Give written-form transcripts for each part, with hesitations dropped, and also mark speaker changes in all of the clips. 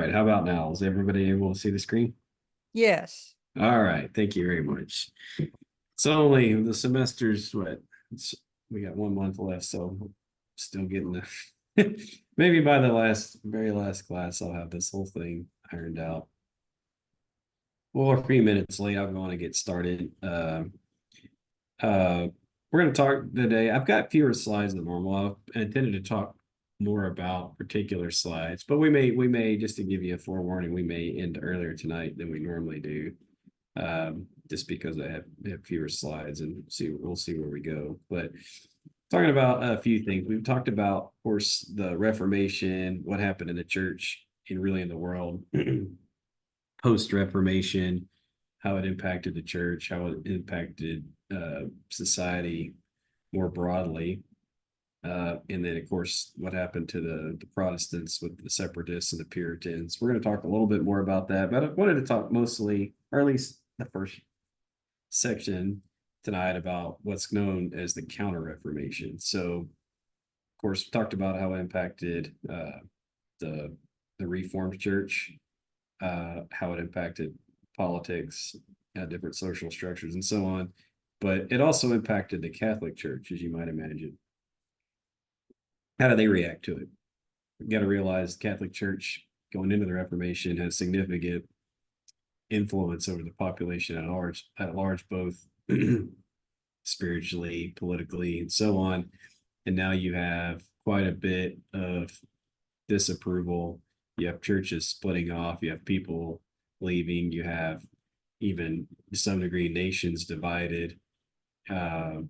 Speaker 1: Right, how about now? Is everybody able to see the screen?
Speaker 2: Yes.
Speaker 1: All right, thank you very much. So only the semester's we got 1 month left, so still getting the maybe by the very last class, I'll have this whole thing ironed out. Well, we're 3 minutes late. I'm going to get started. Uh, we're going to talk today. I've got fewer slides than normal. I intended to talk more about particular slides, but we may just to give you a forewarning, we may end earlier tonight than we normally do, just because I have fewer slides, and we'll see where we go. But talking about a few things, we've talked about, of course, the Reformation, what happened in the church and really in the world post-Reformation, how it impacted the church, how it impacted society more broadly. And then, of course, what happened to the Protestants with the separatists and the Puritans. We're going to talk a little bit more about that, but I wanted to talk mostly, or at least the first section tonight, about what's known as the Counter-Reformation. So, of course, we talked about how it impacted the Reformed Church, how it impacted politics, different social structures, and so on. But it also impacted the Catholic Church, as you might imagine. How do they react to it? You got to realize the Catholic Church going into the Reformation has significant influence over the population at large, both spiritually, politically, and so on. And now you have quite a bit of disapproval. You have churches splitting off. You have people leaving. You have even to some degree nations divided. I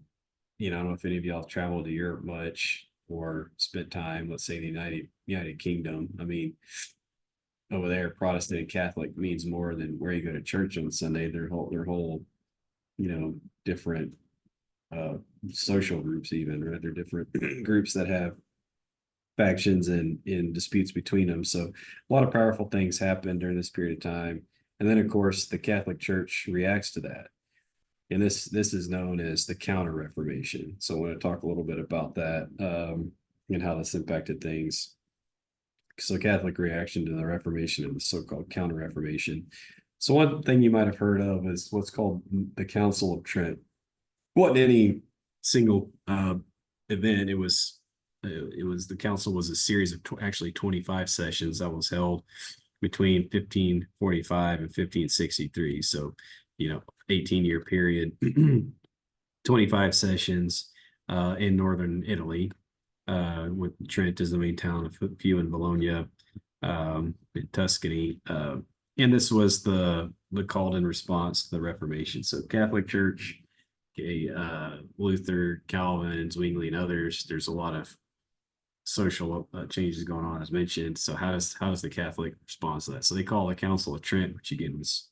Speaker 1: don't know if any of y'all traveled to Europe much or spent time, let's say, in the United Kingdom. I mean, over there, Protestant and Catholic means more than where you go to church on Sunday. Their whole, different social groups, even, right? They're different groups that have factions and in disputes between them. So a lot of powerful things happen during this period of time. And then, of course, the Catholic Church reacts to that. And this is known as the Counter-Reformation. So I want to talk a little bit about that, and how this impacted things. So Catholic reaction to the Reformation and the so-called Counter-Reformation. So one thing you might have heard of is what's called the Council of Trent. Wasn't any single event. The council was a series of actually 25 sessions that was held between 1545 and 1563. So, 18-year period, 25 sessions in northern Italy, with Trent as the main town, a few in Bologna, in Tuscany. And this was the called in response to the Reformation. So Catholic Church, Luther, Calvin, Zwingli, and others. There's a lot of social changes going on, as mentioned. So how does the Catholic respond to that? So they call the Council of Trent, which again was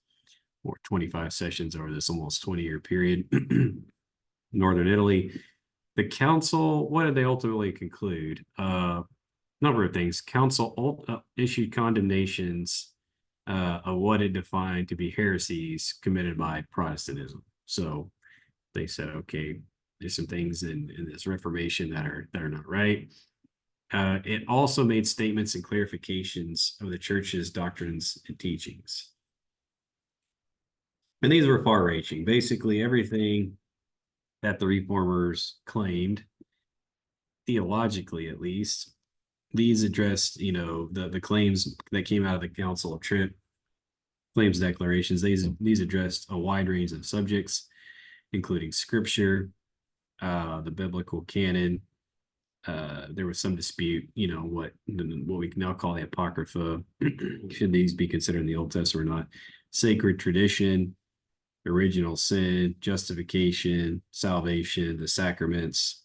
Speaker 1: 25 sessions over this almost 20-year period. Northern Italy. The council, what did they ultimately conclude? Number of things. Council issued condemnations of what it defined to be heresies committed by Protestantism. So they said, okay, there's some things in this Reformation that are not right. It also made statements and clarifications of the church's doctrines and teachings. And these were far-reaching. Basically, everything that the reformers claimed, theologically at least, these addressed, the claims that came out of the Council of Trent, claims declarations. These addressed a wide range of subjects, including scripture, the biblical canon. There was some dispute, what we can now call the Apocrypha. Should these be considered in the Old Testament or not? Sacred tradition, original sin, justification, salvation, the sacraments,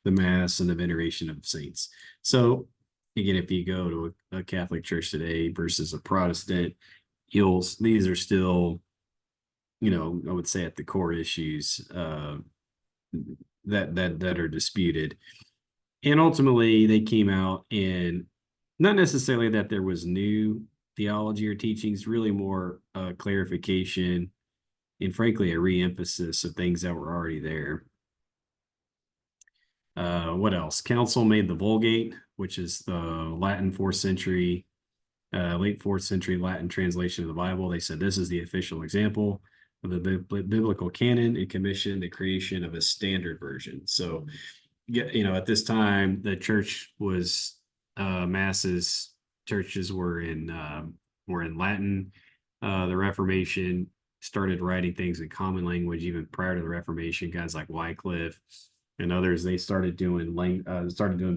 Speaker 1: the Mass, and the veneration of saints. So, again, if you go to a Catholic church today versus a Protestant, these are still, I would say at the core issues that are disputed. And ultimately, they came out in not necessarily that there was new theology or teachings, really more clarification and, frankly, a re-emphasis of things that were already there. What else? Council made the Vulgate, which is the Latin 4th century late 4th century Latin translation of the Bible. They said this is the official example of the biblical canon and commissioned the creation of a standard version. So, at this time, the church was masses. Churches were in Latin. The Reformation started writing things in common language even prior to the Reformation. Guys like Wycliffe and others, they started doing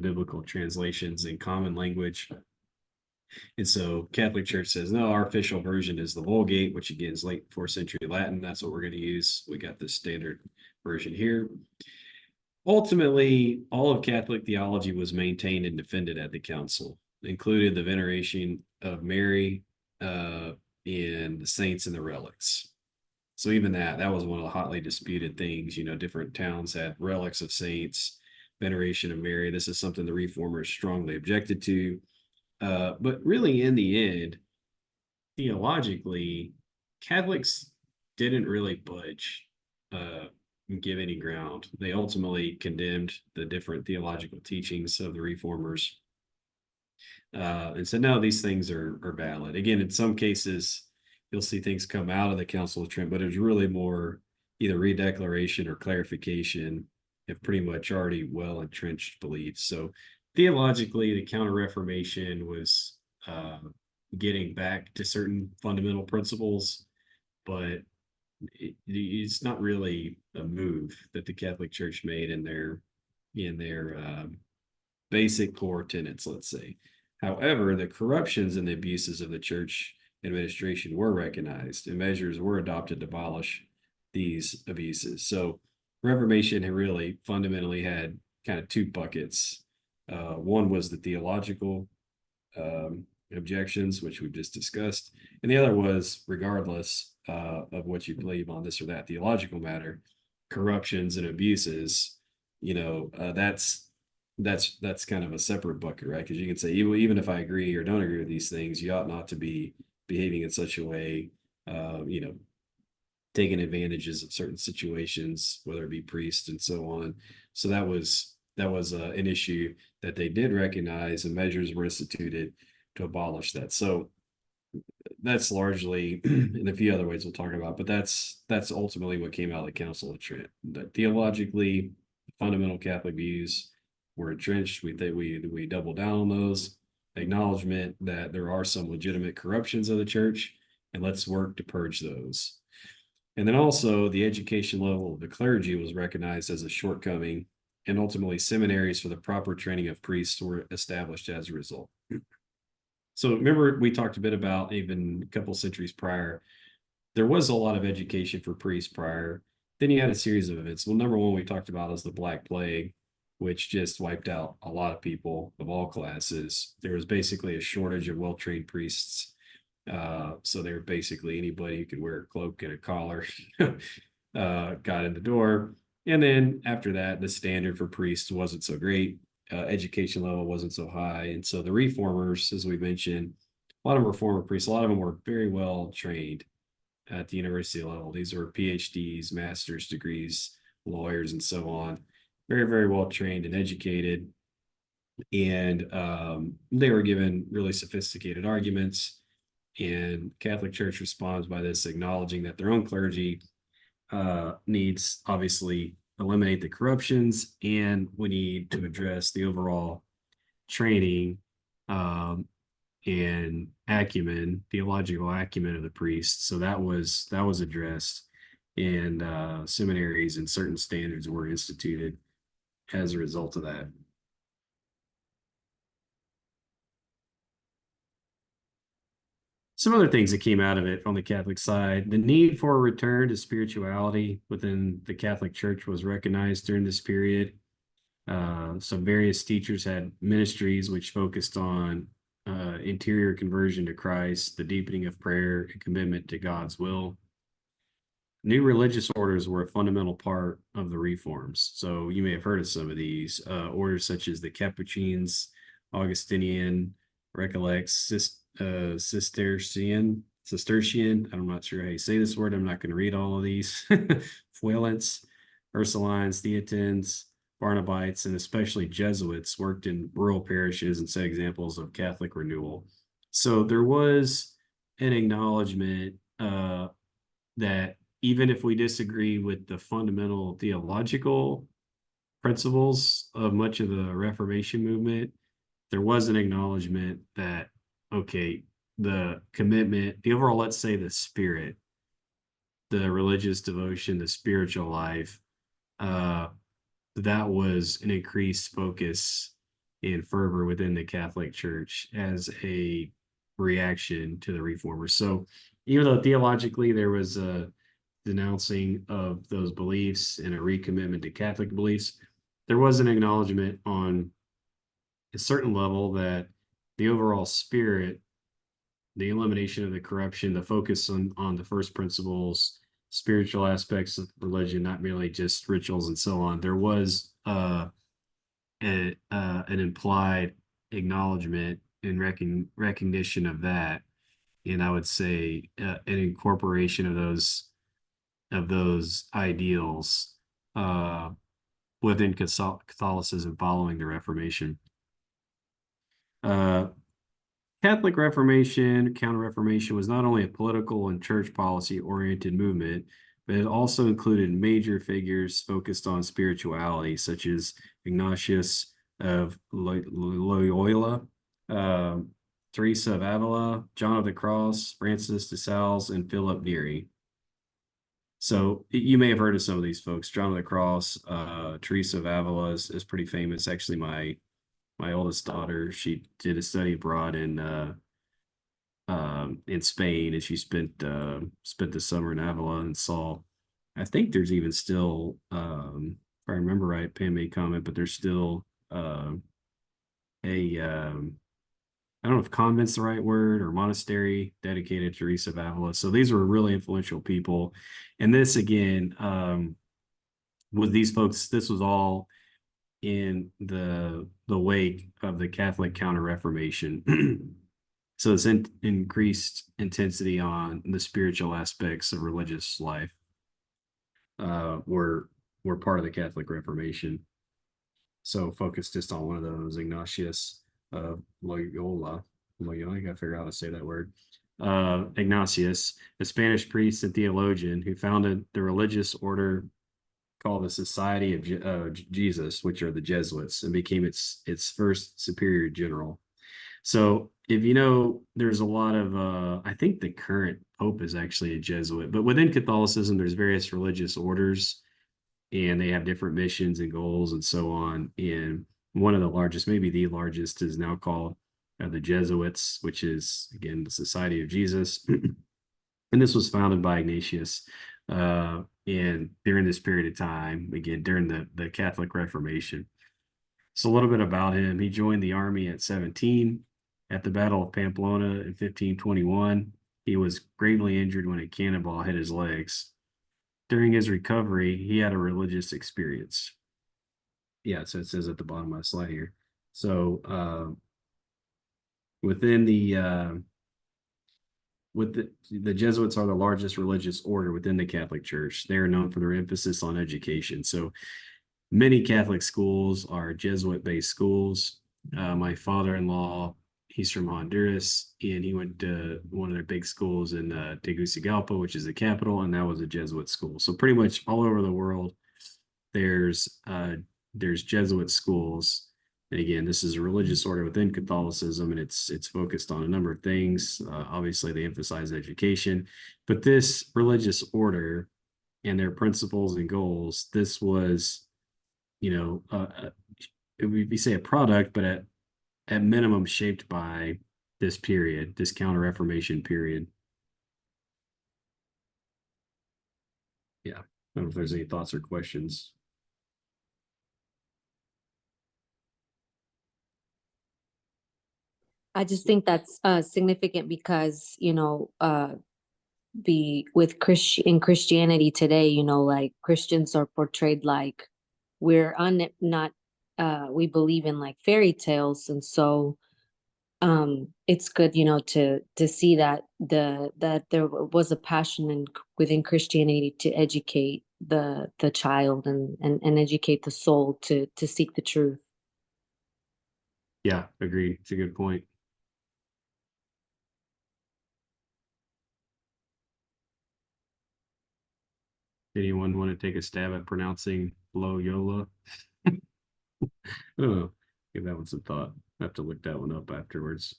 Speaker 1: biblical translations in common language. And so Catholic Church says, no, our official version is the Vulgate, which again is late 4th century Latin. That's what we're going to use. We got this standard version here. Ultimately, all of Catholic theology was maintained and defended at the council, included the veneration of Mary and the saints and the relics. So even that was one of the hotly disputed things. Different towns had relics of saints, veneration of Mary. This is something the reformers strongly objected to. But really, in the end, theologically, Catholics didn't really budge, give any ground. They ultimately condemned the different theological teachings of the reformers, and said, no, these things are valid. Again, in some cases, you'll see things come out of the Council of Trent, but it was really more either redeclaration or clarification of pretty much already well entrenched beliefs. So theologically, the Counter-Reformation was getting back to certain fundamental principles, but it's not really a move that the Catholic Church made in their basic core tenets, let's say. However, the corruptions and the abuses of the church administration were recognized, and measures were adopted to abolish these abuses. So Reformation had really fundamentally had kind of two buckets. One was the theological objections, which we've just discussed, and the other was, regardless of what you believe on this or that theological matter, corruptions and abuses. That's kind of a separate bucket, right? Because you can say, even if I agree or don't agree with these things, you ought not to be behaving in such a way, taking advantages of certain situations, whether it be priests and so on. So that was an issue that they did recognize, and measures were instituted to abolish that. So that's largely, in a few other ways we'll talk about, but that's ultimately what came out of the Council of Trent. That theologically, fundamental Catholic views were entrenched. We double down on those. Acknowledgement that there are some legitimate corruptions of the church, and let's work to purge those. And then also the education level of the clergy was recognized as a shortcoming, and ultimately seminaries for the proper training of priests were established as a result. So remember, we talked a bit about even a couple centuries prior, there was a lot of education for priests prior. Then you had a series of events. Well, number one we talked about is the Black Plague, which just wiped out a lot of people of all classes. There was basically a shortage of well-trained priests. So they were basically anybody who could wear a cloak and a collar got in the door. And then after that, the standard for priests wasn't so great. Education level wasn't so high. And so the reformers, as we mentioned, a lot of reformer priests, a lot of them were very well trained at the university level. These were PhDs, master's degrees, lawyers, and so on. Very, very well trained and educated. And they were given really sophisticated arguments. And Catholic Church responds by this, acknowledging that their own clergy needs, obviously, eliminate the corruptions, and we need to address the overall training and acumen, theological acumen of the priests. So that was addressed, and seminaries and certain standards were instituted as a result of that. Some other things that came out of it on the Catholic side, the need for a return to spirituality within the Catholic Church was recognized during this period. Some various teachers had ministries which focused on interior conversion to Christ, the deepening of prayer, and commitment to God's will. New religious orders were a fundamental part of the reforms. So you may have heard of some of these orders, such as the Capuchins, Augustinian, Recollects, Cistercian. I'm not sure how you say this word. I'm not going to read all of these. Fuelants, Ursulines, Theatins, Barnabites, and especially Jesuits worked in rural parishes and set examples of Catholic renewal. So there was an acknowledgement that even if we disagree with the fundamental theological principles of much of the Reformation movement, there was an acknowledgement that, okay, the commitment, the overall, let's say the spirit, the religious devotion, the spiritual life, uh, that was an increased focus and fervor within the Catholic Church as a reaction to the reformers. So even though theologically there was a denouncing of those beliefs and a recommitment to Catholic beliefs, there was an acknowledgement on a certain level that the overall spirit, the elimination of the corruption, the focus on the first principles, spiritual aspects of religion, not merely just rituals and so on. There was an implied acknowledgement and recognition of that, and I would say an incorporation of those ideals uh, within Catholicism following the Reformation. Uh, Catholic Reformation, Counter-Reformation was not only a political and church policy-oriented movement, but it also included major figures focused on spirituality, such as Ignatius of Loyola, uh, Teresa of Avila, John of the Cross, Francis de Sales, and Philip Neri. So you may have heard of some of these folks. John of the Cross, Teresa of Avila is pretty famous. Actually, my oldest daughter, she did a study abroad in Spain, and she spent the summer in Avila and saw. I think there's even still, if I remember right, Pam made comment, but there's still a I don't know if convent's the right word or monastery dedicated to Teresa of Avila. So these were really influential people, and this again with these folks, this was all in the wake of the Catholic Counter-Reformation. So it's increased intensity on the spiritual aspects of religious life were part of the Catholic Reformation. So focus just on one of those, Ignatius Loyola. Loyola, I gotta figure out how to say that word. Ignatius, a Spanish priest and theologian who founded the religious order called the Society of Jesus, which are the Jesuits, and became its first superior general. So if you know, there's a lot of I think the current Pope is actually a Jesuit, but within Catholicism, there's various religious orders, and they have different missions and goals and so on. And one of the largest, maybe the largest, is now called the Jesuits, which is again the Society of Jesus. And this was founded by Ignatius. And during this period of time, again, during the Catholic Reformation. So a little bit about him. He joined the army at 17 at the Battle of Pamplona in 1521. He was gravely injured when a cannonball hit his legs. During his recovery, he had a religious experience. Yeah, so it says at the bottom of my slide here. So within the Jesuits are the largest religious order within the Catholic Church. They are known for their emphasis on education. So many Catholic schools are Jesuit-based schools. My father-in-law, he's from Honduras, and he went to one of their big schools in Tegucigalpa, which is the capital, and that was a Jesuit school. So pretty much all over the world, there's Jesuit schools. And again, this is a religious order within Catholicism, and it's focused on a number of things. Obviously, they emphasize education, but this religious order and their principles and goals, this was, we say a product, but at minimum shaped by this period, this Counter-Reformation period. Yeah, I don't know if there's any thoughts or questions.
Speaker 2: I just think that's significant because, in Christianity today, like Christians are portrayed like we're not we believe in like fairy tales, and so it's good, to see that that there was a passion within Christianity to educate the child and educate the soul to seek the truth.
Speaker 1: Yeah, agreed. It's a good point. Anyone want to take a stab at pronouncing Loyola? I don't know. Give that one some thought. I have to look that one up afterwards.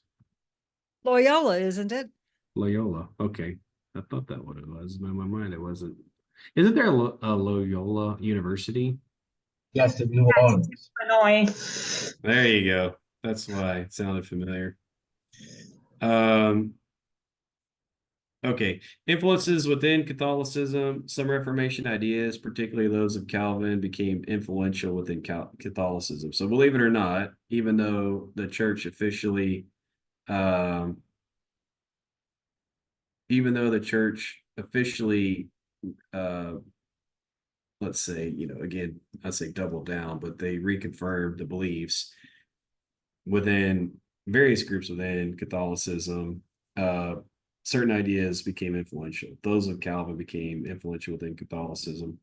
Speaker 3: Loyola, isn't it?
Speaker 1: Loyola. Okay. I thought that what it was. In my mind, it wasn't. Isn't there a Loyola University?
Speaker 4: Yes, in New Orleans.
Speaker 5: Illinois.
Speaker 1: There you go. That's why it sounded familiar. Um, okay. Influences within Catholicism. Some Reformation ideas, particularly those of Calvin, became influential within Catholicism. So believe it or not, even though the church officially, um, even though the church officially, uh, let's say, again, I say double down, but they reconfirmed the beliefs within various groups within Catholicism. Certain ideas became influential. Those of Calvin became influential within Catholicism.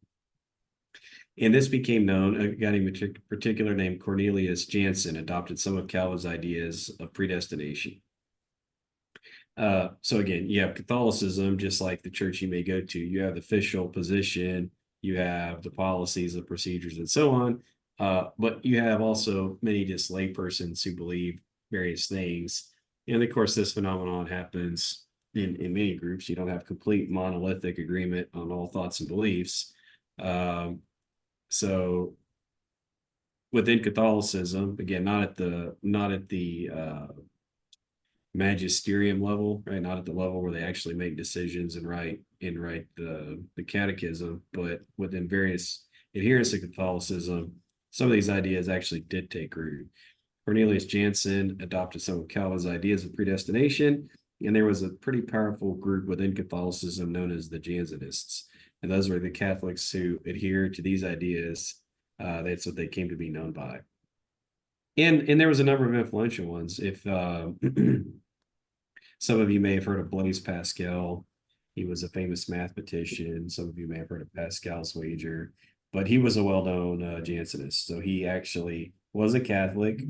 Speaker 1: And this became known, a guy named particular named Cornelius Jansen adopted some of Calvin's ideas of predestination. So again, you have Catholicism, just like the church you may go to. You have the official position, you have the policies, the procedures, and so on. But you have also many just laypersons who believe various things. And of course, this phenomenon happens in many groups. You don't have complete monolithic agreement on all thoughts and beliefs. So within Catholicism, again, not at the magisterium level, right? Not at the level where they actually make decisions and write the catechism, but within various adherents to Catholicism, some of these ideas actually did take root. Cornelius Jansen adopted some of Calvin's ideas of predestination, and there was a pretty powerful group within Catholicism known as the Jansenists. And those were the Catholics who adhered to these ideas. That's what they came to be known by. And there was a number of influential ones. If some of you may have heard of Blaise Pascal, he was a famous mathematician. Some of you may have heard of Pascal's wager, but he was a well-known Jansenist. So he actually was a Catholic,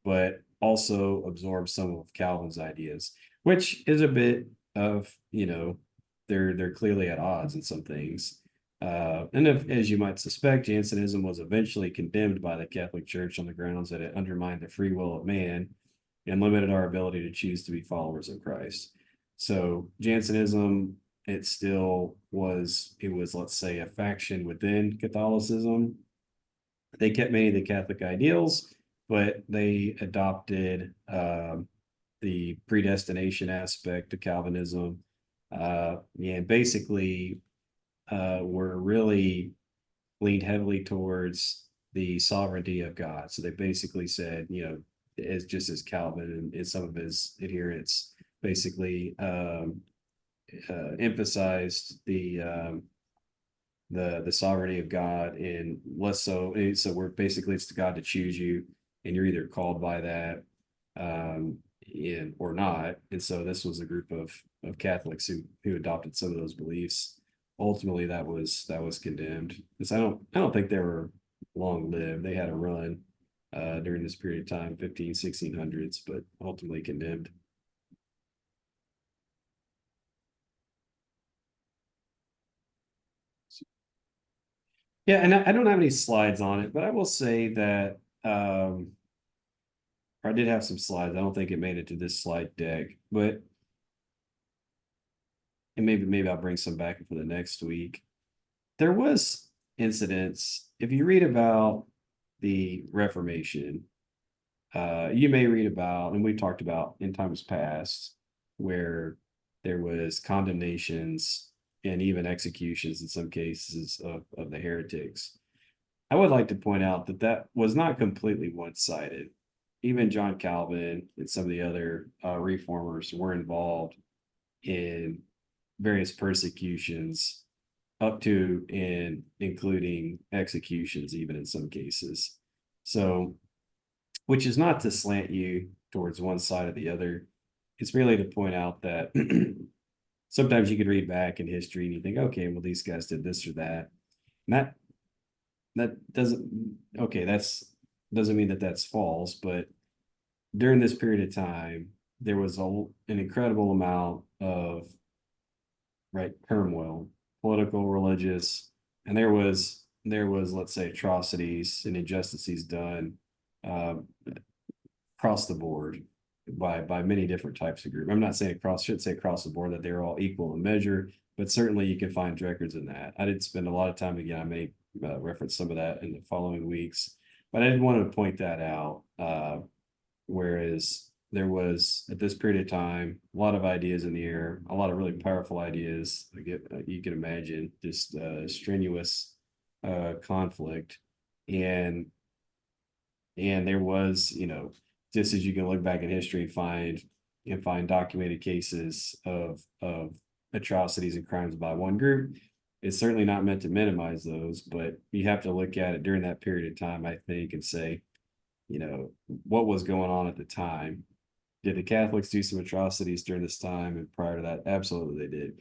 Speaker 1: but also absorbed some of Calvin's ideas, which is a bit of, they're clearly at odds in some things. And as you might suspect, Jansenism was eventually condemned by the Catholic Church on the grounds that it undermined the free will of man and limited our ability to choose to be followers of Christ. So Jansenism, it was, let's say, a faction within Catholicism. They kept many of the Catholic ideals, but they adopted the predestination aspect of Calvinism. And basically were really leaned heavily towards the sovereignty of God. So they basically said, as just as Calvin and some of his adherents basically emphasized the sovereignty of God, and less so. So we're basically, it's to God to choose you, and you're either called by that or not. And so this was a group of Catholics who adopted some of those beliefs. Ultimately, that was condemned, because I don't think they were long lived. They had a run during this period of time, 1600s, but ultimately condemned. Yeah, and I don't have any slides on it, but I will say that I did have some slides. I don't think it made it to this slide deck, but and maybe I'll bring some back for the next week. There was incidents. If you read about the Reformation, you may read about, and we talked about in times past, where there was condemnations and even executions in some cases of the heretics. I would like to point out that was not completely one-sided. Even John Calvin and some of the other reformers were involved in various persecutions, up to and including executions, even in some cases. So, which is not to slant you towards one side or the other. It's merely to point out that sometimes you could read back in history and you think, okay, well, these guys did this or that. And that doesn't mean that that's false, but during this period of time, there was an incredible amount of turmoil, political, religious, and there was, let's say, atrocities and injustices done uh, across the board by many different types of groups. I'm not saying shouldn't say across the board that they're all equal in measure, but certainly you can find records in that. I did spend a lot of time, again, I may reference some of that in the following weeks, but I did want to point that out. Whereas there was, at this period of time, a lot of ideas in the air, a lot of really powerful ideas. You can imagine just strenuous conflict, and there was, just as you can look back in history and find documented cases of atrocities and crimes by one group. It's certainly not meant to minimize those, but you have to look at it during that period of time, I think, and say, what was going on at the time. Did the Catholics do some atrocities during this time and prior to that? Absolutely, they did.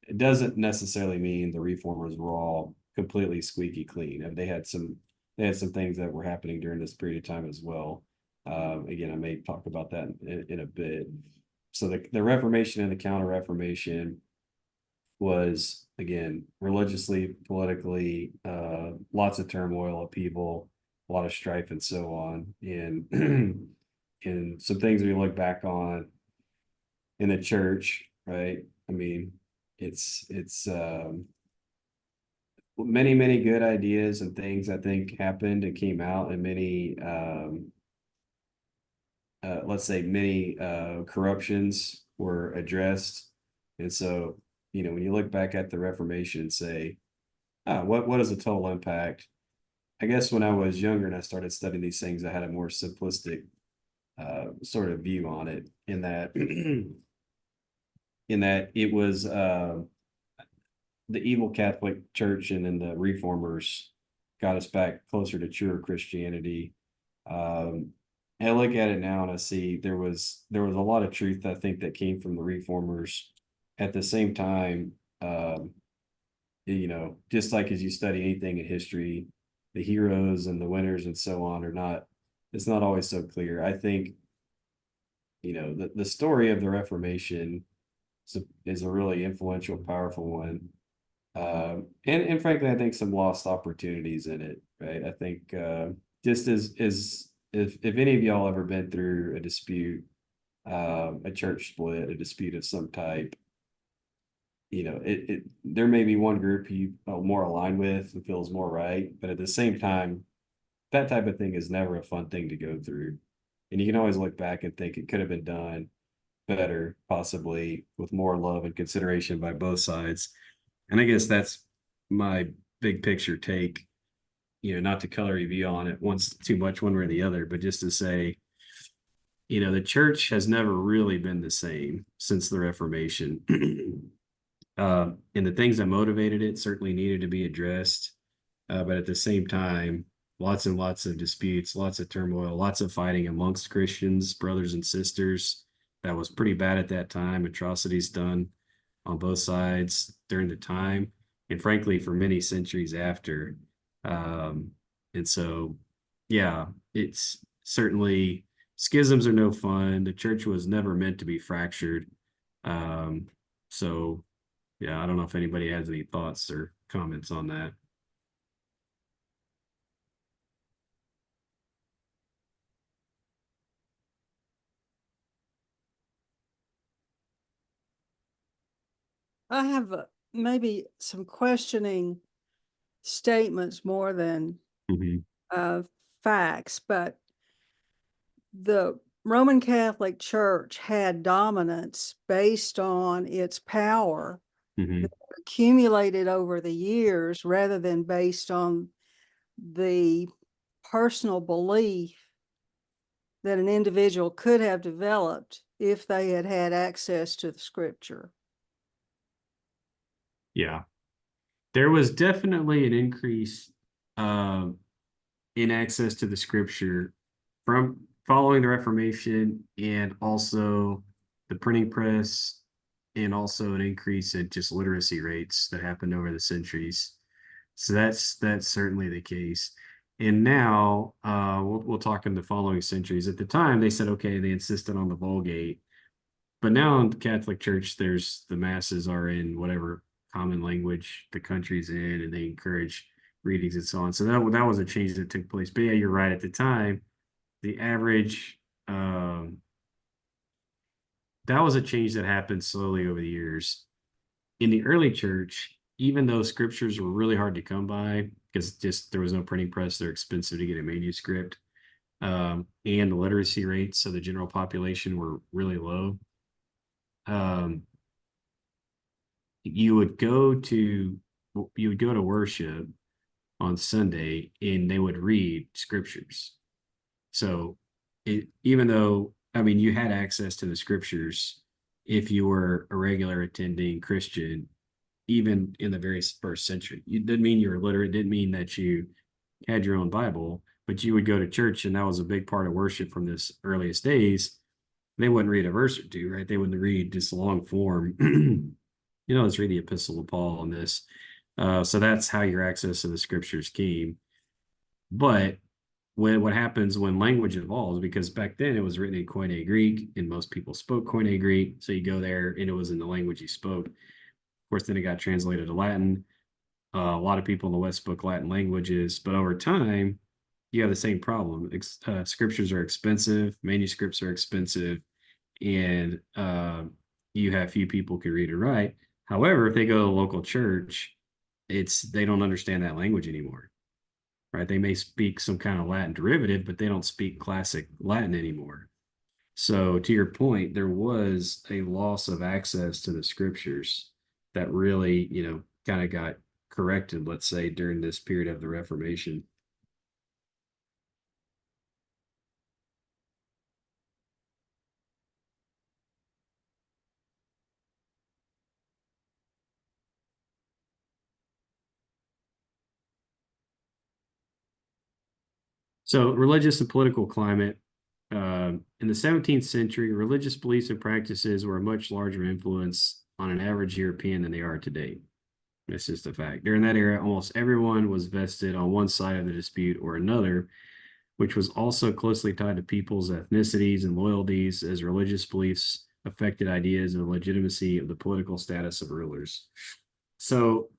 Speaker 1: It doesn't necessarily mean the reformers were all completely squeaky clean. And they had some things that were happening during this period of time as well. Again, I may talk about that in a bit. So the Reformation and the Counter-Reformation was, again, religiously, politically, lots of turmoil, upheaval, a lot of strife, and so on. And and some things we look back on in the church, right? I mean, it's many good ideas and things I think happened and came out, and many let's say many corruptions were addressed. And so, when you look back at the Reformation and say, what is the total impact? I guess when I was younger and I started studying these things, I had a more simplistic sort of view on it, in that it was the evil Catholic Church and then the reformers got us back closer to truer Christianity. And I look at it now and I see there was a lot of truth, I think, that came from the reformers. At the same time, just like as you study anything in history, the heroes and the winners and so on it's not always so clear. I think, the story of the Reformation is a really influential, powerful one. And frankly, I think some lost opportunities in it, right? I think just as if any of y'all ever been through a dispute, a church split, a dispute of some type, there may be one group you are more aligned with and feels more right, but at the same time, that type of thing is never a fun thing to go through. And you can always look back and think it could have been done better, possibly with more love and consideration by both sides. And I guess that's my big picture take, not to color your view on it once too much one way or the other, but just to say, the church has never really been the same since the Reformation. And the things that motivated it certainly needed to be addressed. But at the same time, lots and lots of disputes, lots of turmoil, lots of fighting amongst Christians, brothers and sisters. That was pretty bad at that time. Atrocities done on both sides during the time, and frankly, for many centuries after. And so, yeah, it's certainly, schisms are no fun. The church was never meant to be fractured. So, yeah, I don't know if anybody has any thoughts or comments on that.
Speaker 3: I have maybe some questioning statements more than facts, but the Roman Catholic Church had dominance based on its power that accumulated over the years, rather than based on the personal belief that an individual could have developed if they had had access to the scripture.
Speaker 1: Yeah, there was definitely an increase in access to the scripture from following the Reformation, and also the printing press, and also an increase in just literacy rates that happened over the centuries. So that's certainly the case. And now we'll talk in the following centuries. At the time, they said, okay, they insisted on the Vulgate. But now in the Catholic Church, the masses are in whatever common language the country's in, and they encourage readings and so on. So that was a change that took place. But yeah, you're right. At the time, the average that was a change that happened slowly over the years. In the early church, even though scriptures were really hard to come by because just there was no printing press, they're expensive to get a manuscript, and the literacy rates of the general population were really low. You would go to worship on Sunday, and they would read scriptures. So even though, I mean, you had access to the scriptures if you were a regular attending Christian, even in the very first century. It didn't mean you were literate, it didn't mean that you had your own Bible, but you would go to church, and that was a big part of worship from this earliest days. They wouldn't read a verse or two, right? They wouldn't read just long form. Let's read the Epistle of Paul on this. So that's how your access to the scriptures came. But what happens when language evolves, because back then it was written in Koine Greek, and most people spoke Koine Greek. So you go there, and it was in the language you spoke. Of course, then it got translated to Latin. A lot of people in the West spoke Latin languages, but over time, you have the same problem. Scriptures are expensive, manuscripts are expensive, and you have few people who can read or write. However, if they go to the local church, they don't understand that language anymore, right? They may speak some kind of Latin derivative, but they don't speak classic Latin anymore. So to your point, there was a loss of access to the scriptures that really, kind of got corrected, let's say, during this period of the Reformation. So religious and political climate. In the 17th century, religious beliefs and practices were a much larger influence on an average European than they are today. That's just a fact. During that era, almost everyone was vested on one side of the dispute or another, which was also closely tied to people's ethnicities and loyalties, as religious beliefs affected ideas of legitimacy of the political status of rulers. So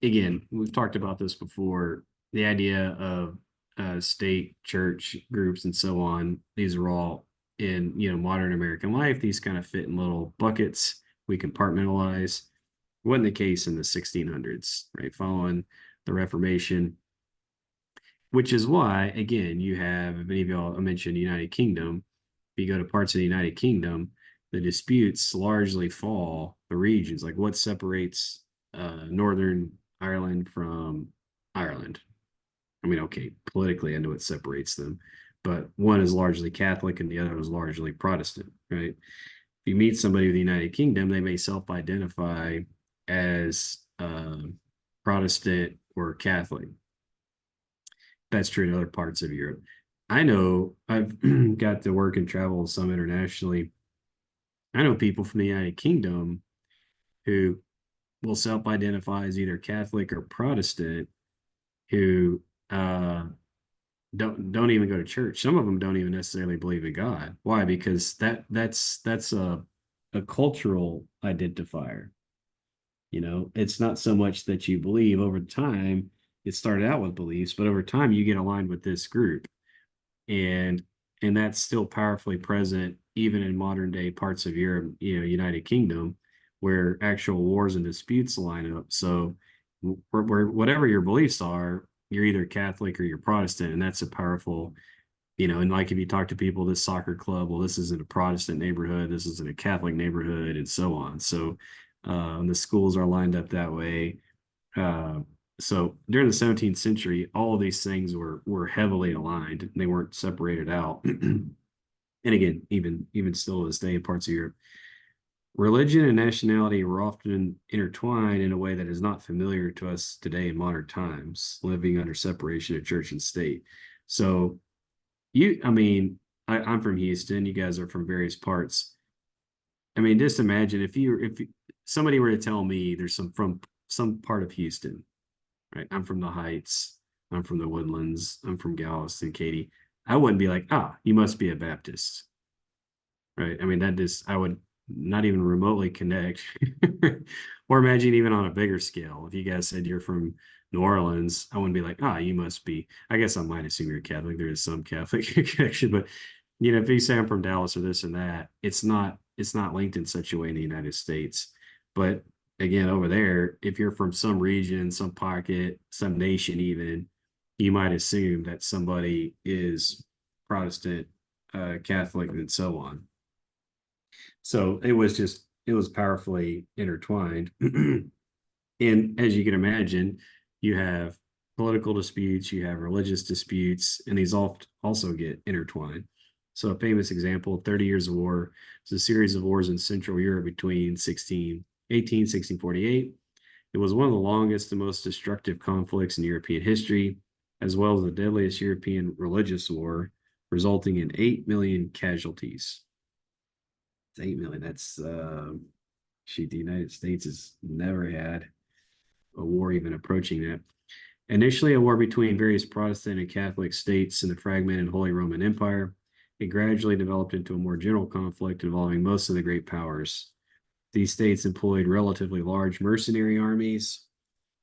Speaker 1: again, we've talked about this before, the idea of state, church groups, and so on. These are all in modern American life. These kind of fit in little buckets we compartmentalize. It wasn't the case in the 1600s, right? Following the Reformation, which is why, again, you have, if any of y'all mentioned United Kingdom, if you go to parts of the United Kingdom, the disputes largely fall the regions. Like, what separates Northern Ireland from Ireland? I mean, okay, politically, I know it separates them, but one is largely Catholic and the other is largely Protestant, right? If you meet somebody with the United Kingdom, they may self-identify as Protestant or Catholic. That's true in other parts of Europe. I know I've got to work and travel some internationally. I know people from the United Kingdom who will self-identify as either Catholic or Protestant, who don't even go to church. Some of them don't even necessarily believe in God. Why? Because that's a cultural identifier. It's not so much that you believe. Over time, it started out with beliefs, but over time you get aligned with this group, and that's still powerfully present even in modern day parts of Europe, United Kingdom, where actual wars and disputes line up. So whatever your beliefs are, you're either Catholic or you're Protestant, and that's a powerful, and like if you talk to people, this soccer club, well, this isn't a Protestant neighborhood, this isn't a Catholic neighborhood, and so on. So the schools are lined up that way. So during the 17th century, all of these things were heavily aligned. They weren't separated out. And again, even still to this day in parts of Europe, religion and nationality were often intertwined in a way that is not familiar to us today in modern times, living under separation of church and state. So I'm from Houston. You guys are from various parts. I mean, just imagine if somebody were to tell me there's from some part of Houston, right? I'm from the Heights. I'm from the Woodlands. I'm from Galveston, Katy. I wouldn't be like, you must be a Baptist, right? I mean, I would not even remotely connect. Or imagine even on a bigger scale, if you guys said you're from New Orleans, I wouldn't be like, you must be. I guess I might assume you're Catholic. There is some Catholic connection, but if you say I'm from Dallas or this and that, it's not linked in such a way in the United States. But again, over there, if you're from some region, some pocket, some nation, even, you might assume that somebody is Protestant, Catholic, and so on. So it was powerfully intertwined. And as you can imagine, you have political disputes, you have religious disputes, and these all also get intertwined. So a famous example, 30 Years of War, is a series of wars in Central Europe between 1648. It was one of the longest and most destructive conflicts in European history, as well as the deadliest European religious war, resulting in 8 million casualties. 8 million. That's the United States has never had a war even approaching that. Initially a war between various Protestant and Catholic states in the fragmented Holy Roman Empire, it gradually developed into a more general conflict involving most of the great powers. These states employed relatively large mercenary armies,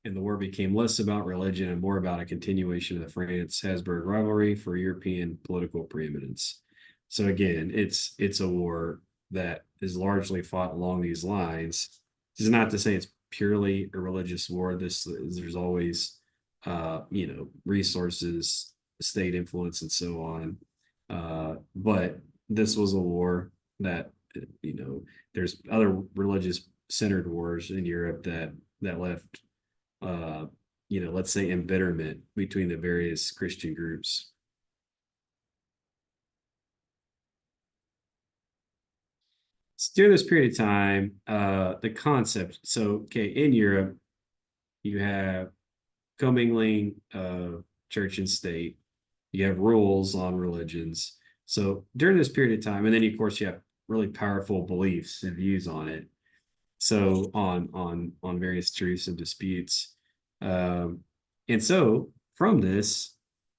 Speaker 1: and the war became less about religion and more about a continuation of the France-Habsburg rivalry for European political preeminence. So again, it's a war that is largely fought along these lines. This is not to say it's purely a religious war. There's always resources, state influence, and so on. But this was a war that there's other religious centered wars in Europe that left let's say embitterment between the various Christian groups. During this period of time, the concept, in Europe, you have commingling of church and state, you have rules on religions. So during this period of time, and then of course you have really powerful beliefs and views on it. So on various truths and disputes. And so from this,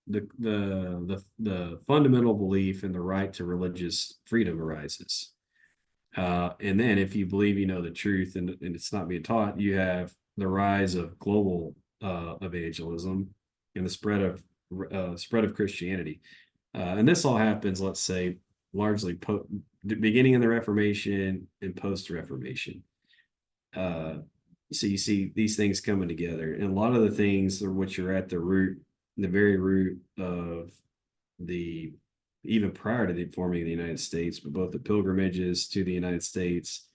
Speaker 1: the fundamental belief in the right to religious freedom arises. And then if you believe you know the truth and it's not being taught, you have the rise of global evangelism and the spread of Christianity. And this all happens, let's say, largely beginning in the Reformation and post-Reformation. So you see these things coming together, and a lot of the things are which are at the very root of even prior to the forming of the United States, but both the pilgrimages to the United States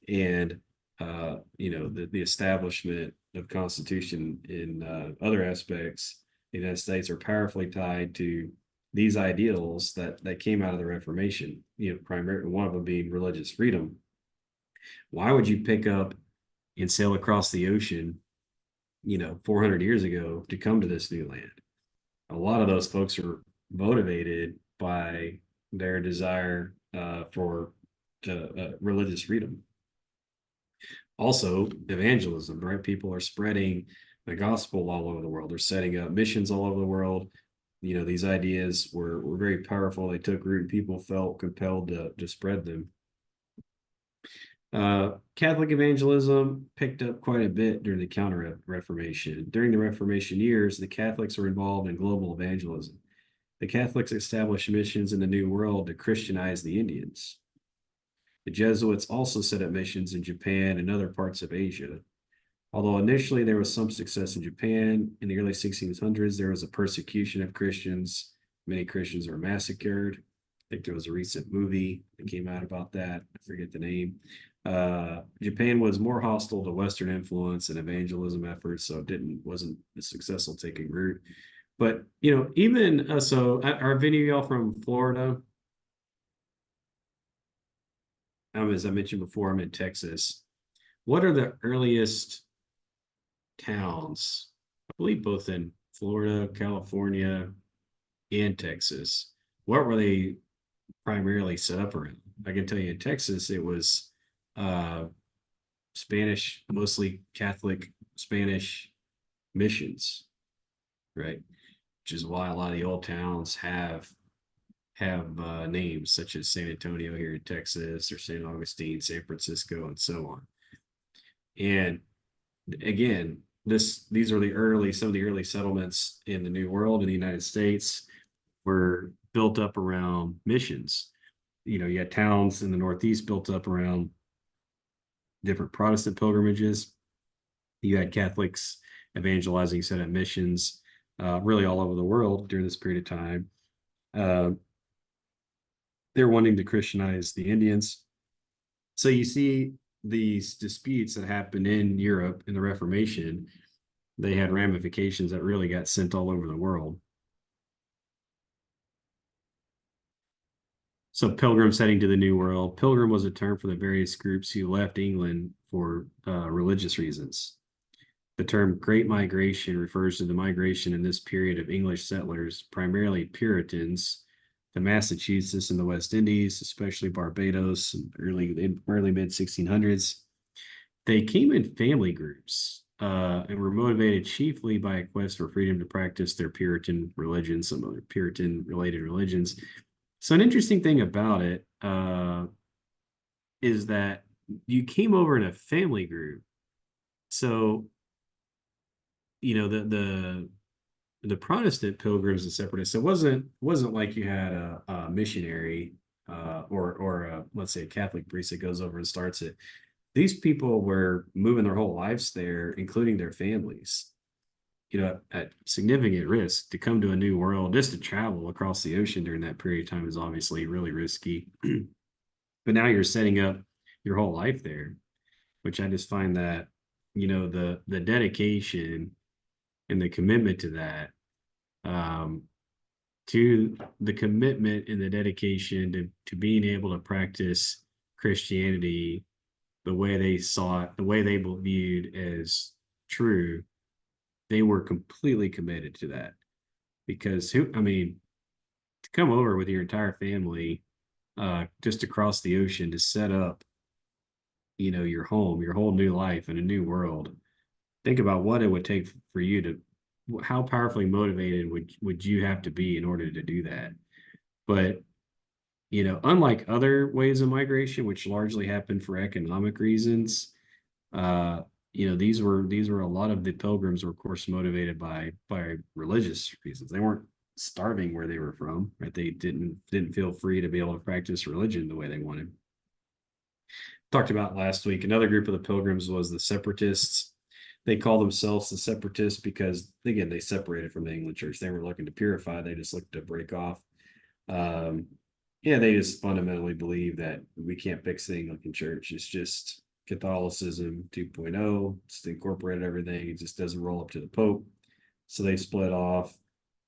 Speaker 1: and the establishment of Constitution in other aspects of the United States are powerfully tied to these ideals that came out of the Reformation. Primarily one of them being religious freedom. Why would you pick up and sail across the ocean, 400 years ago to come to this new land? A lot of those folks are motivated by their desire for religious freedom. Also, evangelism, right? People are spreading the gospel all over the world. They're setting up missions all over the world. These ideas were very powerful. They took root. People felt compelled to spread them. Catholic evangelism picked up quite a bit during the Counter-Reformation. During the Reformation years, the Catholics were involved in global evangelism. The Catholics established missions in the New World to Christianize the Indians. The Jesuits also set up missions in Japan and other parts of Asia. Although initially there was some success in Japan, in the early 1600s, there was a persecution of Christians. Many Christians were massacred. I think there was a recent movie that came out about that. I forget the name. Japan was more hostile to Western influence and evangelism efforts, so it wasn't a successful taking root. But even so, are any of y'all from Florida? As I mentioned before, I'm in Texas. What are the earliest towns? I believe both in Florida, California, and Texas. What were they primarily set up around? I can tell you in Texas, it was Spanish, mostly Catholic Spanish missions, right? Which is why a lot of the old towns have names such as San Antonio here in Texas, or St. Augustine, San Francisco, and so on. And again, these are some of the early settlements in the New World in the United States were built up around missions. You had towns in the Northeast built up around different Protestant pilgrimages. You had Catholics evangelizing, set up missions, really all over the world during this period of time. They're wanting to Christianize the Indians. So you see these disputes that happened in Europe in the Reformation, they had ramifications that really got sent all over the world. So pilgrims heading to the New World. Pilgrim was a term for the various groups who left England for religious reasons. The term Great Migration refers to the migration in this period of English settlers, primarily Puritans, to Massachusetts and the West Indies, especially Barbados, in early mid 1600s. They came in family groups and were motivated chiefly by a quest for freedom to practice their Puritan religion, some other Puritan-related religions. So an interesting thing about it is that you came over in a family group. So, the Protestant pilgrims and separatists, it wasn't like you had a missionary or let's say a Catholic priest that goes over and starts it. These people were moving their whole lives there, including their families, at significant risk to come to a new world. Just to travel across the ocean during that period of time is obviously really risky. But now you're setting up your whole life there, which I just find that, the dedication and the commitment to that, to the commitment and the dedication to being able to practice Christianity the way they saw it, the way they viewed as true. They were completely committed to that, because to come over with your entire family just across the ocean to set up, your home, your whole new life in a new world. Think about what it would take for you to, how powerfully motivated would you have to be in order to do that? But, unlike other ways of migration, which largely happened for economic reasons, these were a lot of the pilgrims were, of course, motivated by religious reasons. They weren't starving where they were from, right? They didn't feel free to be able to practice religion the way they wanted. Talked about last week, another group of the pilgrims was the separatists. They call themselves the separatists because, again, they separated from the England church. They were looking to purify. They just looked to break off. They just fundamentally believe that we can't fix the Anglican church. It's just Catholicism 2.0. It's incorporated everything. It just doesn't roll up to the Pope. So they split off.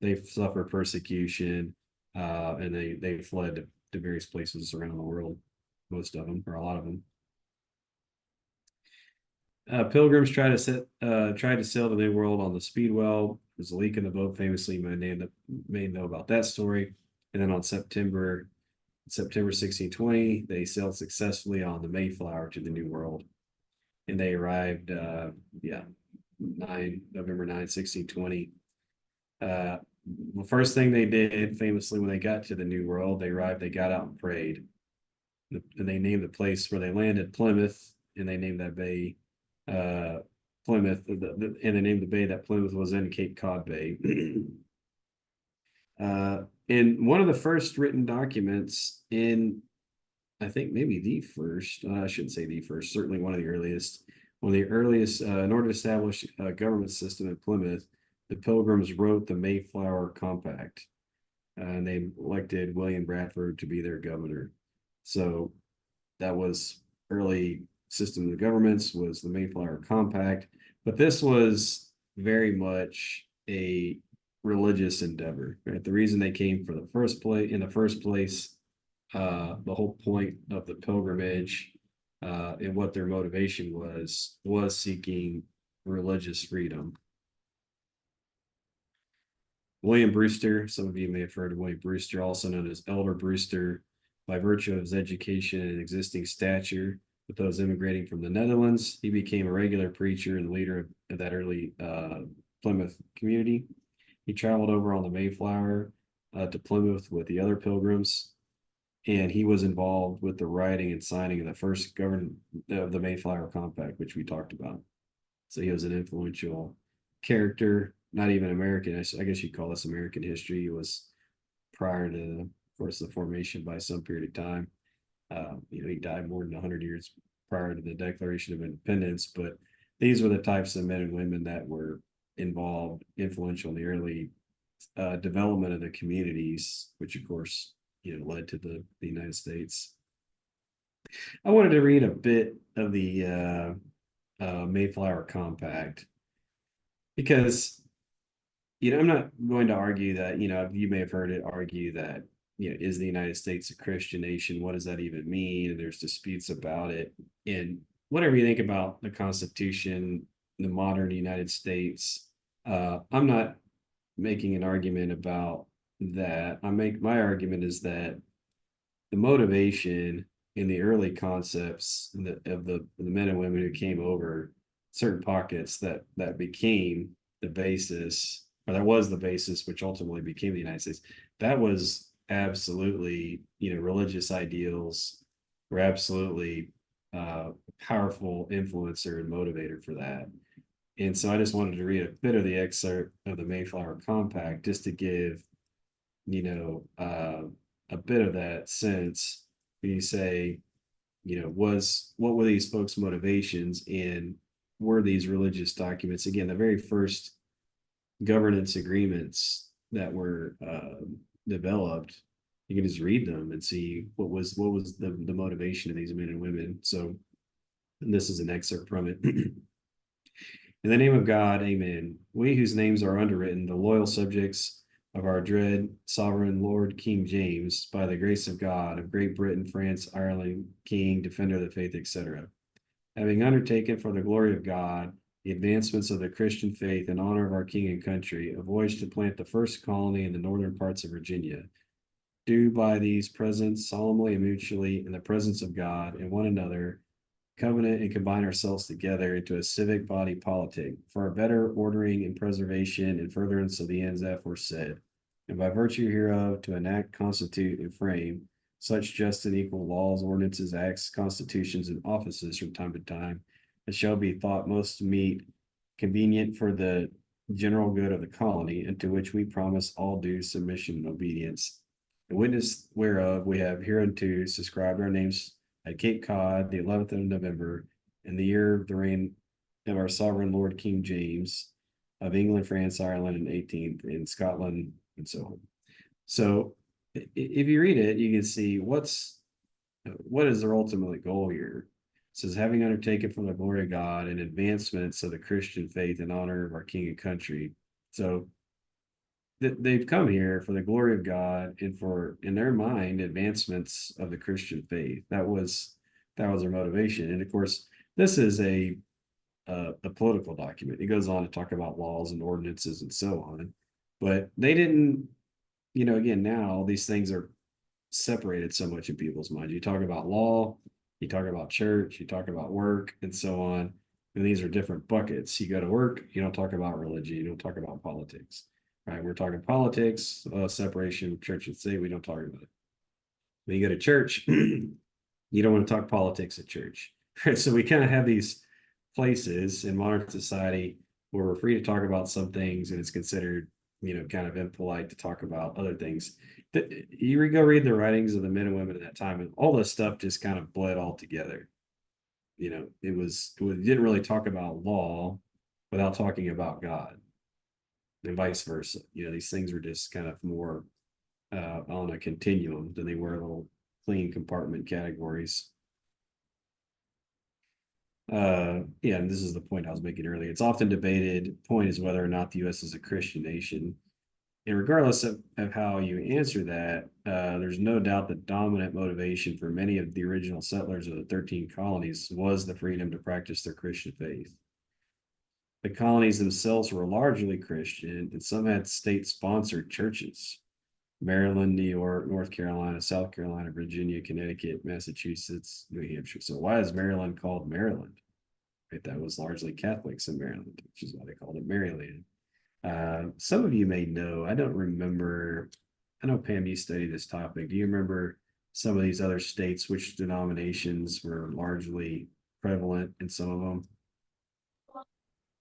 Speaker 1: They suffered persecution, and they fled to various places around the world. Most of them, or a lot of them. Pilgrims tried to sail the New World on the Speedwell. There's a leak in the boat, famously. You may know about that story. And then on September 1620, they sailed successfully on the Mayflower to the New World, and they arrived November 9, 1620. The first thing they did, famously, when they got to the New World, they got out and prayed. And they named the place where they landed Plymouth, and they named that bay Plymouth, and they named the bay that Plymouth was in, Cape Cod Bay. And one of the first written documents I think maybe the first, I shouldn't say the first, certainly one of the earliest, in order to establish a government system in Plymouth, the Pilgrims wrote the Mayflower Compact, and they elected William Bradford to be their governor. So that was early system of governments, was the Mayflower Compact, but this was very much a religious endeavor, right? The reason they came in the first place, the whole point of the pilgrimage, and what their motivation was seeking religious freedom. William Brewster, some of you may have heard of William Brewster, also known as Elder Brewster, by virtue of his education and existing stature with those immigrating from the Netherlands, he became a regular preacher and leader of that early Plymouth community. He traveled over on the Mayflower to Plymouth with the other pilgrims. and he was involved with the writing and signing of the first government of the Mayflower Compact, which we talked about. So he was an influential character, not even American. I guess you'd call this American history. He was prior to, of course, the formation by some period of time. He died more than 100 years prior to the Declaration of Independence, but these were the types of men and women that were involved, influential in the early development of the communities, which of course, led to the United States. I wanted to read a bit of the Mayflower Compact because, I'm not going to argue that, you may have heard it argue that, is the United States a Christian nation? What does that even mean? And there's disputes about it. And whatever you think about the Constitution, the modern United States, I'm not making an argument about that. My argument is that the motivation in the early concepts of the men and women who came over certain pockets that became the basis, or that was the basis, which ultimately became the United States. That was absolutely, religious ideals were absolutely powerful influencer and motivator for that. And so I just wanted to read a bit of the excerpt of the Mayflower Compact just to give, a bit of that sense. You say, what were these folks' motivations, and were these religious documents, again, the very first governance agreements that were developed? You can just read them and see what was the motivation of these men and women. So, and this is an excerpt from it. In the name of God, amen. We whose names are underwritten, the loyal subjects of our dread sovereign Lord King James, by the grace of God, of Great Britain, France, Ireland, King, Defender of the Faith, etc., having undertaken for the glory of God the advancements of the Christian faith in honor of our King and country, a voyage to plant the first colony in the northern parts of Virginia, do by these presents solemnly and mutually in the presence of God and one another covenant and combine ourselves together into a civic body politic for our better ordering and preservation and furtherance of the ends aforesaid, and by virtue hereof to enact, constitute, and frame such just and equal laws, ordinances, acts, constitutions, and offices from time to time as shall be thought most meet, convenient for the general good of the colony, and to which we promise all due submission and obedience. The witness whereof we have hereunto subscribed our names at Cape Cod, the 11th of November, in the year of the reign of our sovereign Lord King James of England, France, Ireland, and 18th in Scotland, and so on. So if you read it, you can see what is their ultimate goal here. It says, having undertaken for the glory of God and advancements of the Christian faith in honor of our King and country. So they've come here for the glory of God and for, in their mind, advancements of the Christian faith. That was their motivation. And of course, this is a political document. It goes on to talk about laws and ordinances and so on. But they didn't, again, now these things are separated so much in people's minds. You talk about law, you talk about church, you talk about work, and so on. And these are different buckets. You go to work, you don't talk about religion, you don't talk about politics. Right, we're talking politics, separation of church and state. We don't talk about it. When you go to church, you don't want to talk politics at church. Right? So we kind of have these places in modern society where we're free to talk about some things, and it's considered, kind of impolite to talk about other things. You go read the writings of the men and women at that time, and all this stuff just kind of bled all together. It didn't really talk about law without talking about God. And vice versa. These things were just kind of more on a continuum than they were little clean compartment categories. And this is the point I was making earlier. It's often debated, point is whether or not the U.S. is a Christian nation. And regardless of how you answer that, there's no doubt that dominant motivation for many of the original settlers of the 13 colonies was the freedom to practice their Christian faith. The colonies themselves were largely Christian, and some had state-sponsored churches. Maryland, New York, North Carolina, South Carolina, Virginia, Connecticut, Massachusetts, New Hampshire. So why is Maryland called Maryland? Right, that was largely Catholics in Maryland, which is why they called it Maryland. Some of you may know, I don't remember, I know Pam, you studied this topic. Do you remember some of these other states, which denominations were largely prevalent in some of them.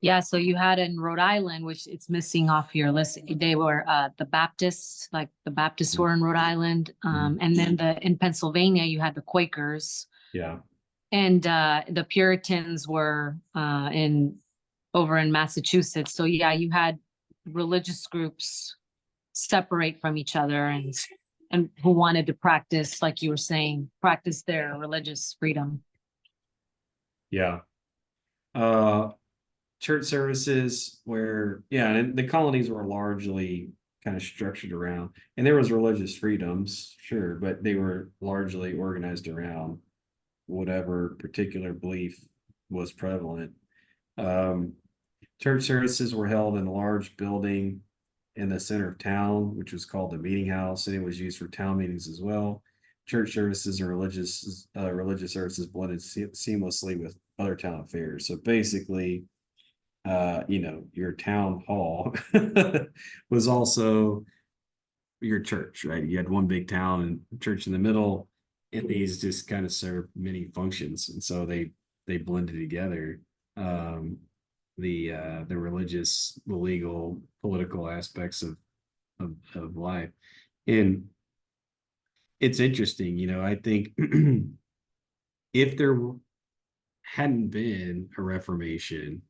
Speaker 2: Yeah, so you had in Rhode Island, which it's missing off your list. They were the Baptists, like the Baptists were in Rhode Island. And then in Pennsylvania, you had the Quakers.
Speaker 1: Yeah.
Speaker 2: And the Puritans were over in Massachusetts. So yeah, you had religious groups separate from each other and who wanted to practice, like you were saying, practice their religious freedom.
Speaker 1: Yeah. Church services where, yeah, and the colonies were largely kind of structured around, and there was religious freedoms, sure, but they were largely organized around whatever particular belief was prevalent. Church services were held in a large building in the center of town, which was called the meeting house, and it was used for town meetings as well. Church services and religious services blended seamlessly with other town affairs. So basically, your town hall was also your church, right? You had one big town and church in the middle, and these just kind of served many functions, and so they blended together. The religious, the legal, political aspects of life. And it's interesting, I think if there hadn't been a Reformation,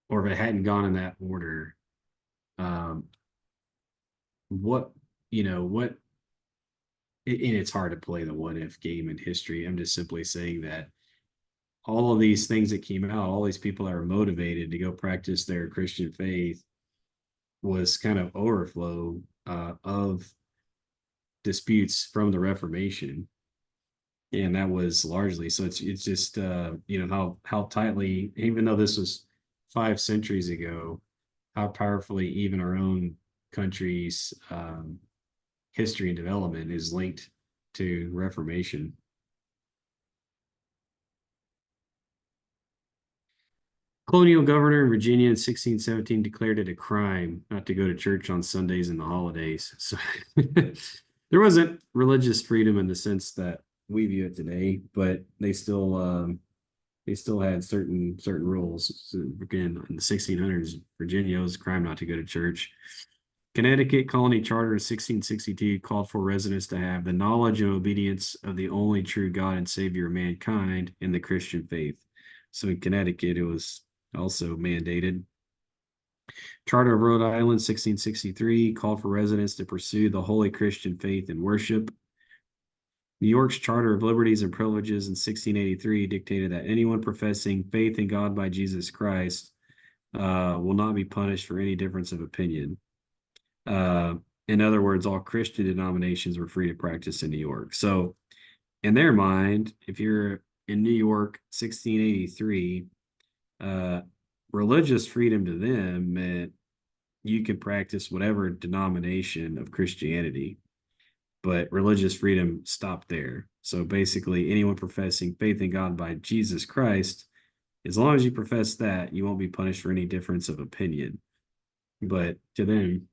Speaker 1: or if it hadn't gone in that order, what, and it's hard to play the what if game in history. I'm just simply saying that all of these things that came out, all these people that were motivated to go practice their Christian faith, was kind of overflow of disputes from the Reformation. And that was largely, so it's just how tightly, even though this was 5 centuries ago, how powerfully even our own country's history and development is linked to Reformation. Colonial governor in Virginia in 1617 declared it a crime not to go to church on Sundays and the holidays. So there wasn't religious freedom in the sense that we view it today, but they still had certain rules. So again, in the 1600s, Virginia was a crime not to go to church. Connecticut Colony Charter of 1662 called for residents to have the knowledge and obedience of the only true God and Savior of mankind in the Christian faith. So in Connecticut, it was also mandated. Charter of Rhode Island, 1663, called for residents to pursue the holy Christian faith and worship. New York's Charter of Liberties and Privileges in 1683 dictated that anyone professing faith in God by Jesus Christ will not be punished for any difference of opinion. In other words, all Christian denominations were free to practice in New York. So in their mind, if you're in New York, 1683, religious freedom to them meant you could practice whatever denomination of Christianity, but religious freedom stopped there. So basically, anyone professing faith in God by Jesus Christ, as long as you profess that, you won't be punished for any difference of opinion. But to them,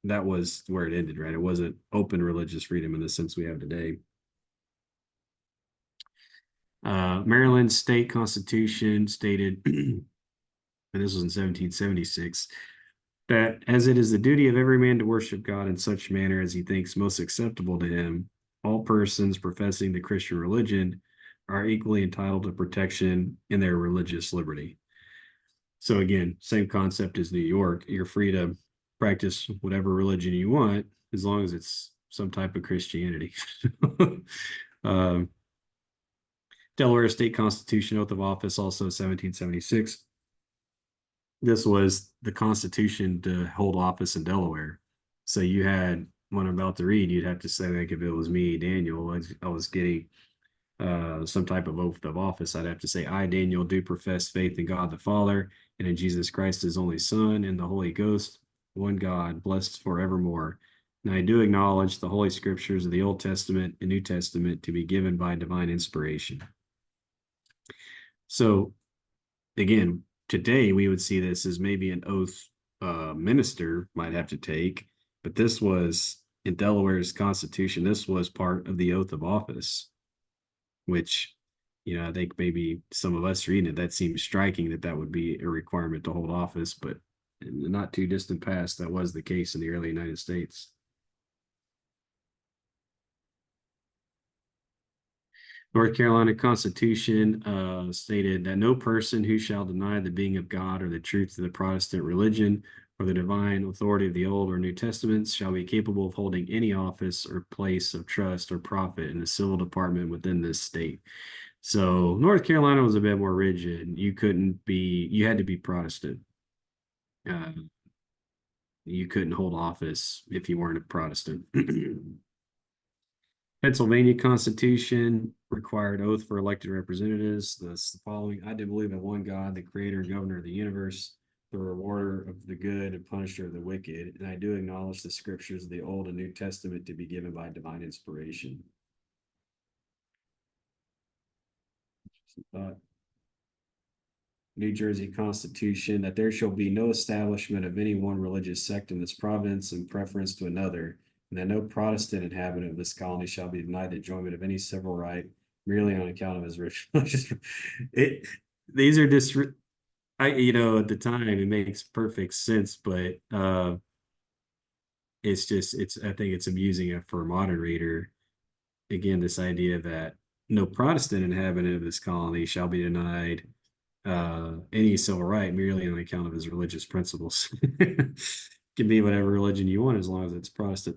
Speaker 1: that was where it ended, right? It wasn't open religious freedom in the sense we have today. Maryland state constitution stated, and this was in 1776, that as it is the duty of every man to worship God in such manner as he thinks most acceptable to him, all persons professing the Christian religion are equally entitled to protection in their religious liberty. So again, same concept as New York. You're free to practice whatever religion you want, as long as it's some type of Christianity. Delaware State Constitution, oath of office, also 1776. This was the Constitution to hold office in Delaware. So you had, when I'm about to read, you'd have to say, like, if it was me, Daniel, I was getting some type of oath of office, I'd have to say, I, Daniel, do profess faith in God the Father, and in Jesus Christ, his only Son, and the Holy Ghost, one God, blessed forevermore. And I do acknowledge the Holy Scriptures of the Old Testament and New Testament to be given by divine inspiration. So, again, today we would see this as maybe an oath minister might have to take, but this was in Delaware's constitution. This was part of the oath of office, which, I think maybe some of us reading it, that seems striking that that would be a requirement to hold office, but in the not too distant past, that was the case in the early United States. North Carolina Constitution stated that no person who shall deny the being of God or the truth of the Protestant religion or the divine authority of the Old or New Testaments shall be capable of holding any office or place of trust or profit in the civil department within this state. So North Carolina was a bit more rigid. You had to be Protestant. You couldn't hold office if you weren't a Protestant. Pennsylvania Constitution required oath for elected representatives. Thus, the following: I do believe in one God, the creator and governor of the universe, the rewarder of the good and punisher of the wicked. And I do acknowledge the scriptures of the Old and New Testament to be given by divine inspiration. New Jersey Constitution, that there shall be no establishment of any one religious sect in this province in preference to another, and that no Protestant inhabitant of this colony shall be denied the enjoyment of any civil right merely on account of his religious. These are just, at the time it makes perfect sense, but I think it's amusing for a modern reader. Again, this idea that no Protestant inhabitant of this colony shall be denied any civil right merely on account of his religious principles. Can be whatever religion you want as long as it's Protestant.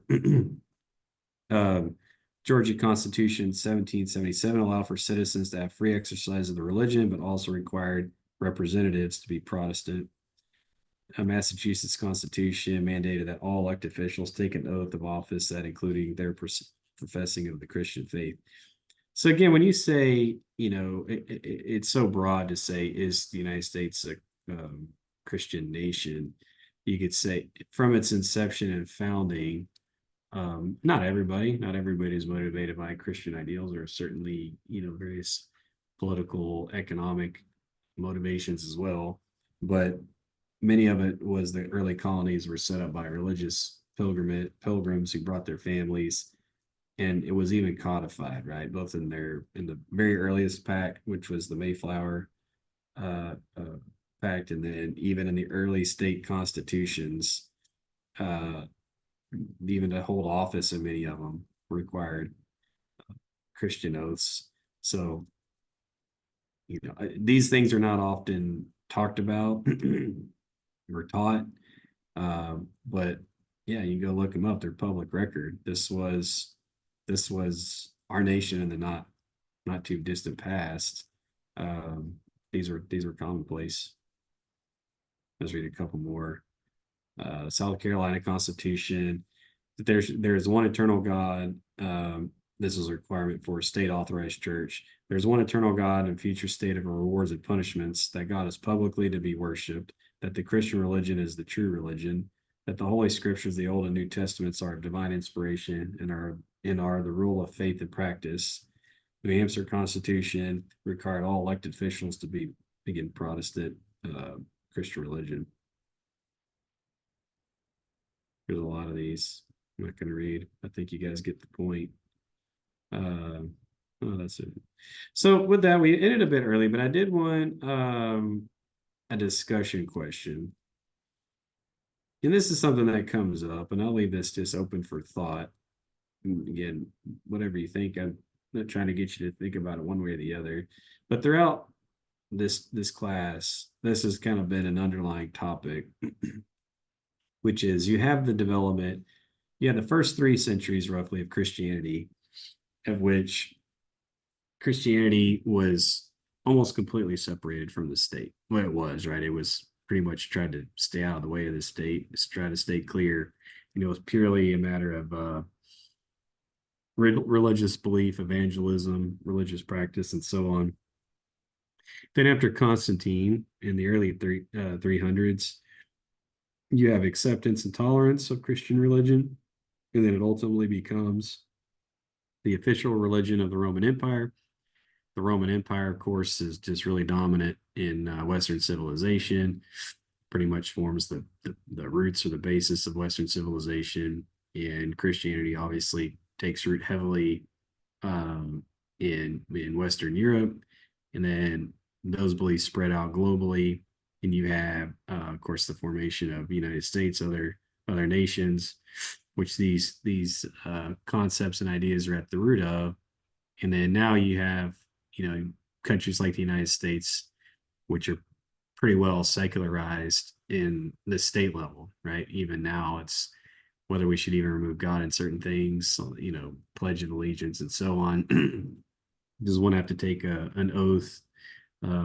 Speaker 1: Georgia Constitution 1777 allowed for citizens to have free exercise of the religion, but also required representatives to be Protestant. Massachusetts Constitution mandated that all elected officials take an oath of office, that including their professing of the Christian faith. So again, when you say, it's so broad to say, is the United States a Christian nation? You could say from its inception and founding, not everybody is motivated by Christian ideals. There are certainly, various political, economic motivations as well. But many of it was the early colonies were set up by religious pilgrims who brought their families. And it was even codified, right? Both in the very earliest pact, which was the Mayflower Pact, and then even in the early state constitutions, even to hold office in many of them required Christian oaths. So, these things are not often talked about or taught, but yeah, you can go look them up. They're public record. This was our nation in the not too distant past. These were commonplace. Let's read a couple more. South Carolina Constitution. There's one eternal God. This is a requirement for a state authorized church. There's one eternal God and future state of rewards and punishments, that God is publicly to be worshipped, that the Christian religion is the true religion, that the Holy Scriptures, the Old and New Testaments, are of divine inspiration and are the rule of faith and practice. New Hampshire Constitution required all elected officials to begin Protestant Christian religion. There's a lot of these. I'm not going to read. I think you guys get the point. That's it. So with that, we ended a bit early, but I did want a discussion question. And this is something that comes up, and I'll leave this just open for thought. And again, whatever you think, I'm not trying to get you to think about it one way or the other. But throughout this class, this has kind of been an underlying topic, which is you have the first 3 centuries roughly of Christianity, of which Christianity was almost completely separated from the state. Well, it was, right? It was pretty much tried to stay out of the way of the state, try to stay clear. It was purely a matter of religious belief, evangelism, religious practice, and so on. Then after Constantine in the early 300s, you have acceptance and tolerance of Christian religion, and then it ultimately becomes the official religion of the Roman Empire. The Roman Empire, of course, is just really dominant in Western civilization. pretty much forms the roots or the basis of Western civilization. And Christianity obviously takes root heavily in Western Europe, and then those beliefs spread out globally. And you have, of course, the formation of the United States, other nations, which these concepts and ideas are at the root of. And then now you have, countries like the United States, which are pretty well secularized in the state level, right? Even now, it's whether we should even remove God in certain things, Pledge of Allegiance and so on. Does one have to take an oath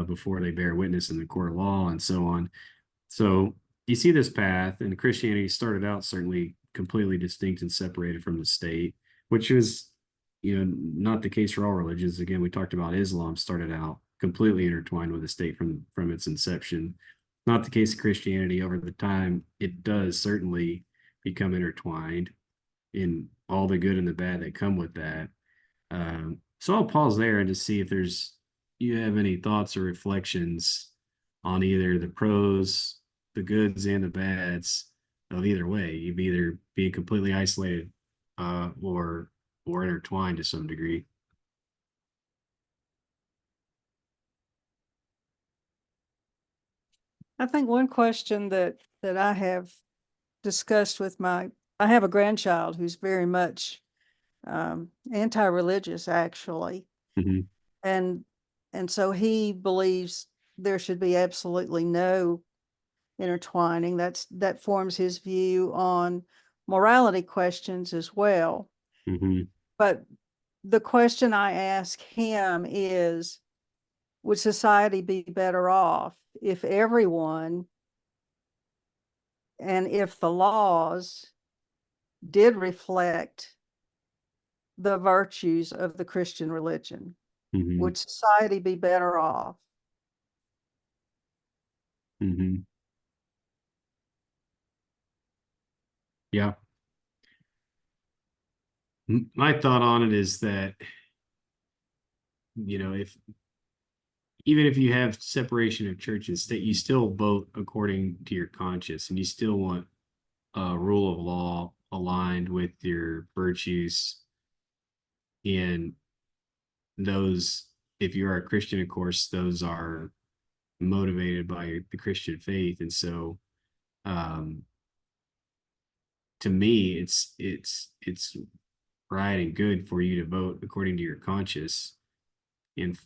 Speaker 1: before they bear witness in the court of law and so on? So you see this path, and Christianity started out certainly completely distinct and separated from the state, which was, not the case for all religions. Again, we talked about Islam started out completely intertwined with the state from its inception. Not the case of Christianity. Over the time, it does certainly become intertwined in all the good and the bad that come with that. So I'll pause there and just see if you have any thoughts or reflections on either the pros, the goods, and the bads of either way. You've either being completely isolated or intertwined to some degree.
Speaker 3: I think one question that I have discussed with I have a grandchild who's very much anti-religious, actually.
Speaker 1: Mm-hmm.
Speaker 3: And so he believes there should be absolutely no intertwining. That forms his view on morality questions as well.
Speaker 1: Mm-hmm.
Speaker 3: But the question I ask him is, would society be better off if everyone and if the laws did reflect the virtues of the Christian religion?
Speaker 1: Mm-hmm.
Speaker 3: Would society be better off?
Speaker 1: Mm-hmm. Yeah. My thought on it is that, if even if you have separation of church and state, you still vote according to your conscience, and you still want a rule of law aligned with your virtues. And those, if you are a Christian, of course, those are motivated by the Christian faith. And so, to me, it's right and good for you to vote according to your conscience. And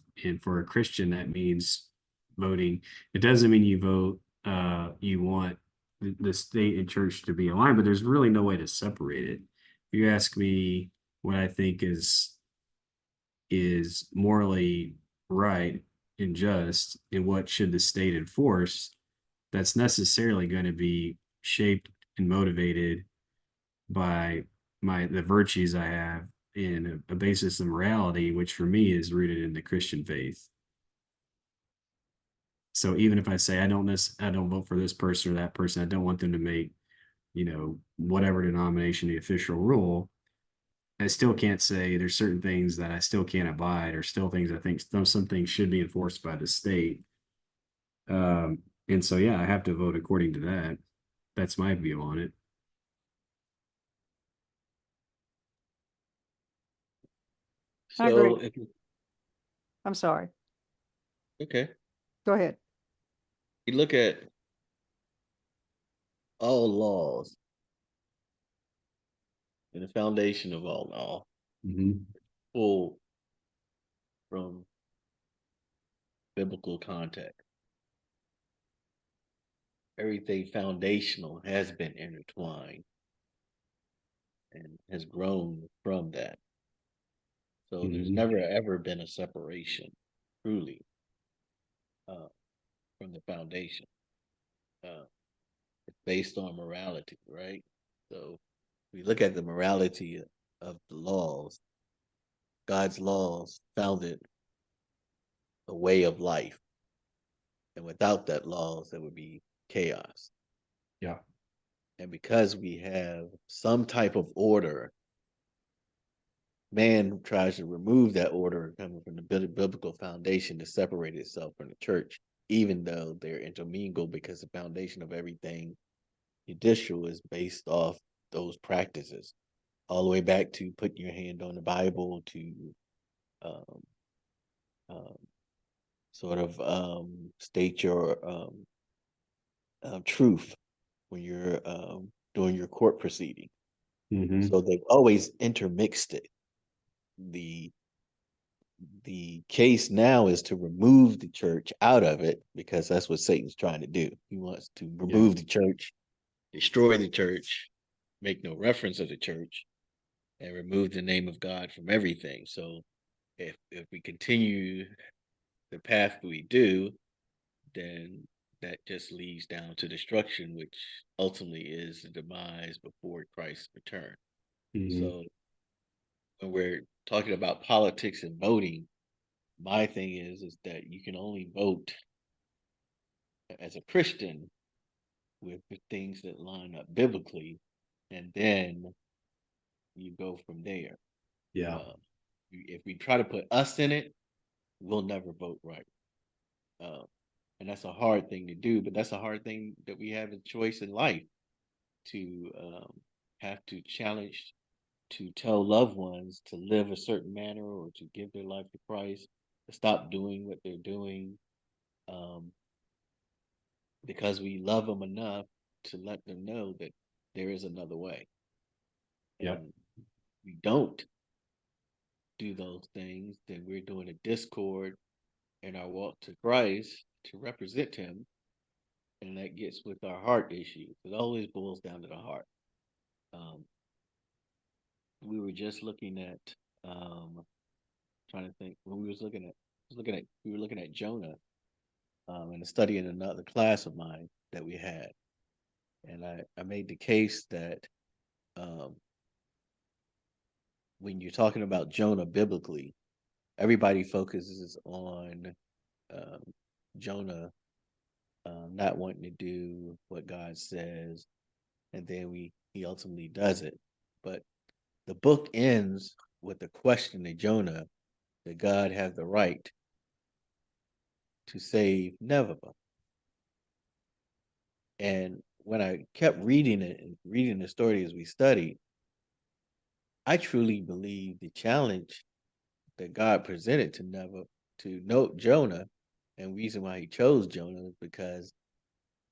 Speaker 1: for a Christian, that means voting. It doesn't mean you vote, you want the state and church to be aligned, but there's really no way to separate it. If you ask me what I think is morally right and just, and what should the state enforce, that's necessarily going to be shaped and motivated by the virtues I have in a basis of morality, which for me is rooted in the Christian faith. So even if I say I don't vote for this person or that person, I don't want them to make, whatever denomination the official rule, I still can't say there's certain things that I still can't abide, or still things I think some things should be enforced by the state. And so, yeah, I have to vote according to that. That's my view on it.
Speaker 3: I agree.
Speaker 5: So,
Speaker 3: I'm sorry.
Speaker 5: okay,
Speaker 3: Go ahead.
Speaker 5: you look at all laws and the foundation of all law,
Speaker 1: Mm-hmm.
Speaker 5: pull from biblical context. Everything foundational has been intertwined and has grown from that. So there's
Speaker 1: Mm-hmm.
Speaker 5: never ever been a separation, truly, from the foundation. It's based on morality, right? So we look at the morality of the laws. God's laws founded a way of life, and without that laws, there would be chaos.
Speaker 1: Yeah.
Speaker 5: And because we have some type of order, man tries to remove that order coming from the biblical foundation to separate itself from the church. even though they're intermingled, because the foundation of everything judicial is based off those practices, all the way back to putting your hand on the Bible, to um, um, sort of state your truth when you're doing your court proceeding.
Speaker 1: Mhm.
Speaker 5: So they've always intermixed it. The case now is to remove the church out of it, because that's what Satan's trying to do. He wants to remove the church, destroy the church, make no reference of the church, and remove the name of God from everything. So if we continue the path we do, then that just leads down to destruction, which ultimately is the demise before Christ's return.
Speaker 1: Mhm.
Speaker 5: So when we're talking about politics and voting, my thing is that you can only vote as a Christian with the things that line up biblically, and then you go from there.
Speaker 1: Yeah.
Speaker 5: If we try to put us in it, we'll never vote right. And that's a hard thing to do, but that's a hard thing that we have a choice in life, to have to challenge, to tell loved ones to live a certain manner, or to give their life to Christ, to stop doing what they're doing, um, because we love them enough to let them know that there is another way.
Speaker 1: Yep.
Speaker 5: And we don't do those things, then we're doing a discord in our walk to Christ to represent Him, and that gets with our heart issues. It always boils down to the heart. Um, we were just looking at, trying to think when we we were looking at Jonah, in a study in another class of mine that we had, and I made the case that um, when you're talking about Jonah biblically, everybody focuses on um, Jonah not wanting to do what God says, and then he ultimately does it. But the book ends with the question to Jonah: that God have the right to save Nineveh? And when I kept reading it and reading the story as we studied, I truly believe the challenge that God presented to note Jonah, and reason why He chose Jonah is because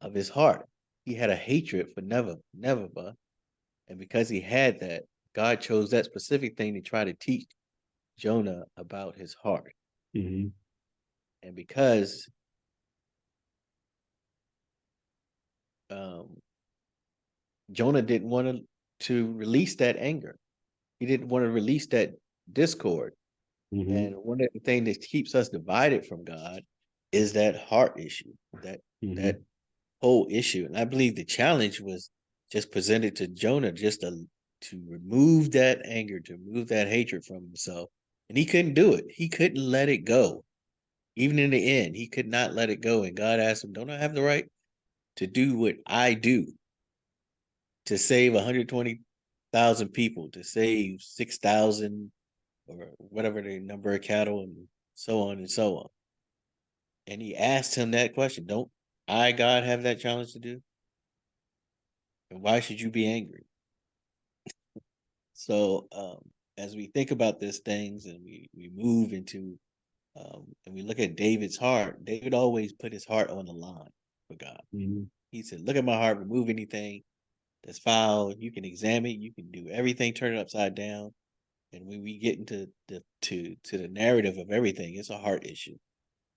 Speaker 5: of his heart. He had a hatred for Nineveh, and because he had that, God chose that specific thing to try to teach Jonah about his heart.
Speaker 1: Mhm.
Speaker 5: And because um, Jonah didn't want to release that anger, he didn't want to release that discord.
Speaker 1: Mhm.
Speaker 5: And one of the things that keeps us divided from God is that heart issue, that
Speaker 1: Mhm.
Speaker 5: that whole issue. And I believe the challenge was just presented to Jonah, just to remove that anger, to remove that hatred from himself. And he couldn't do it. He couldn't let it go. Even in the end, he could not let it go. And God asked him, "Don't I have the right to do what I do, to save 120,000 people, to save 6,000 or whatever the number of cattle, and so on and so on?" And he asked him that question: "Don't I, God, have that challenge to do? And why should you be angry?" So as we think about these things, and we move into and we look at David's heart, David always put his heart on the line for God.
Speaker 1: Mhm.
Speaker 5: He said, "Look at my heart, remove anything that's foul. You can examine, you can do everything, turn it upside down." And when we get into the narrative of everything, it's a heart issue.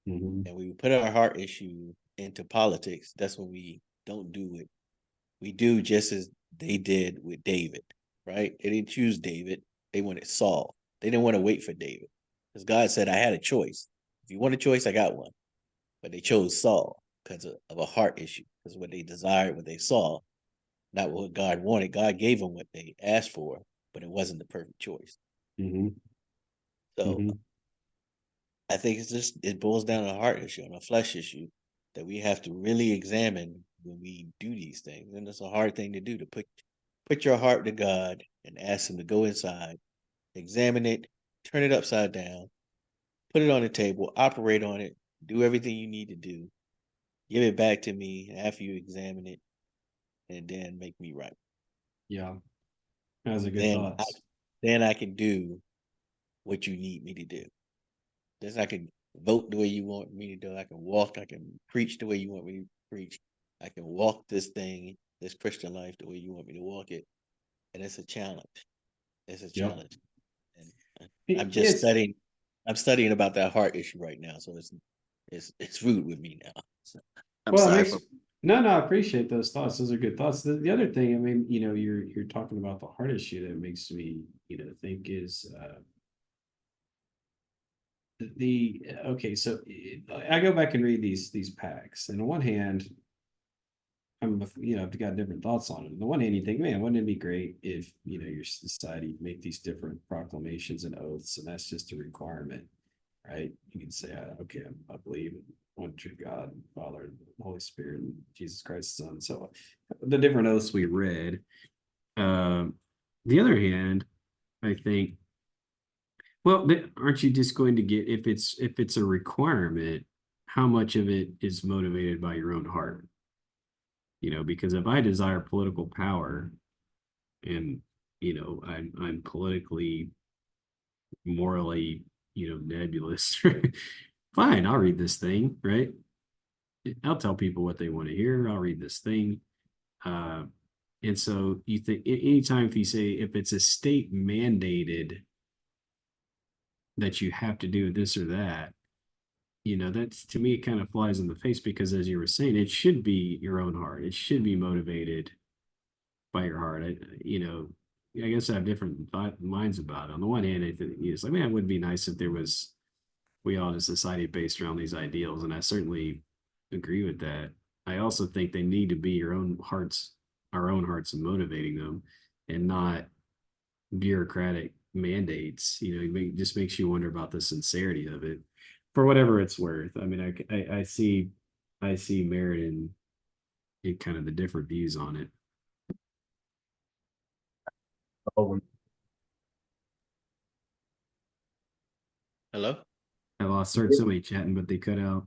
Speaker 1: Mhm.
Speaker 5: And when we put our heart issue into politics, that's when we don't do it. We do just as they did with David, right? They didn't choose David. They wanted Saul. They didn't want to wait for David, because God said, "I had a choice. If you want a choice, I got one." But they chose Saul because of a heart issue, because what they desired, what they saw, not what God wanted. God gave them what they asked for, but it wasn't the perfect choice.
Speaker 1: Mhm.
Speaker 5: So
Speaker 1: Mhm.
Speaker 5: I think it boils down to a heart issue and a flesh issue that we have to really examine when we do these things. And it's a hard thing to do, to put your heart to God and ask Him to go inside, examine it, turn it upside down, put it on the table, operate on it, do everything you need to do, give it back to me after you examine it, and then make me right.
Speaker 1: Yeah. Those are good
Speaker 5: Then
Speaker 1: thoughts.
Speaker 5: then I can do what you need me to do. Then I can vote the way you want me to do. I can walk. I can preach the way you want me to preach. I can walk this thing, this Christian life, the way you want me to walk it. And it's a challenge. It's a
Speaker 1: Yep.
Speaker 5: challenge. And I'm
Speaker 1: It-
Speaker 5: just
Speaker 1: It's
Speaker 5: studying. I'm studying about that heart issue right now, so it's rude with me now. So I'm
Speaker 1: well, it
Speaker 5: sorry
Speaker 1: makes
Speaker 5: for.
Speaker 1: no, I appreciate those thoughts. Those are good thoughts. The other thing, I mean, you're talking about the heart issue that makes me, think is okay. So I go back and read these pacts, and on one hand, I've got different thoughts on it. On the one hand, you think, man, wouldn't it be great if, your society make these different proclamations and oaths, and that's just a requirement, right? You can say, okay, I believe in one true God, Father, Holy Spirit, and Jesus Christ, Son. So the different oaths we read. Um, the other hand, I think, well, aren't you just going to get if it's a requirement, how much of it is motivated by your own heart? Because if I desire political power and I'm politically, morally, nebulous, fine, I'll read this thing, right? I'll tell people what they want to hear. I'll read this thing. Uh, and so you think anytime if you say if it's a state mandated that you have to do this or that, that's to me it kind of flies in the face because as you were saying, it should be your own heart. It should be motivated by your heart. I guess I have different minds about it. On the one hand, it's like, man, it would be nice if there was we all in a society based around these ideals, and I certainly agree with that. I also think they need to be our own hearts, and motivating them, and not bureaucratic mandates. Just makes you wonder about the sincerity of it, for whatever it's worth. I mean, I see merit in kind of the different views on it.
Speaker 4: Oh,
Speaker 5: Hello.
Speaker 1: I lost heard somebody chatting, but they cut out.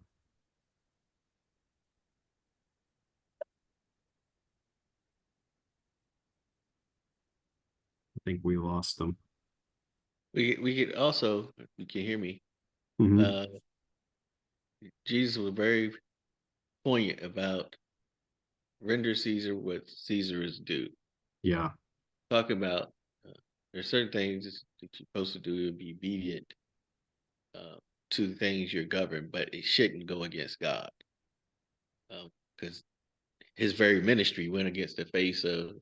Speaker 1: I think we lost them.
Speaker 5: We could also, if you can hear me.
Speaker 1: Mhm.
Speaker 5: Uh, Jesus was very poignant about render Caesar what Caesar is due.
Speaker 1: Yeah.
Speaker 5: Talk about there's certain things that you're supposed to do and be obedient uh, to the things you're governed, but it shouldn't go against God, because his very ministry went against the face of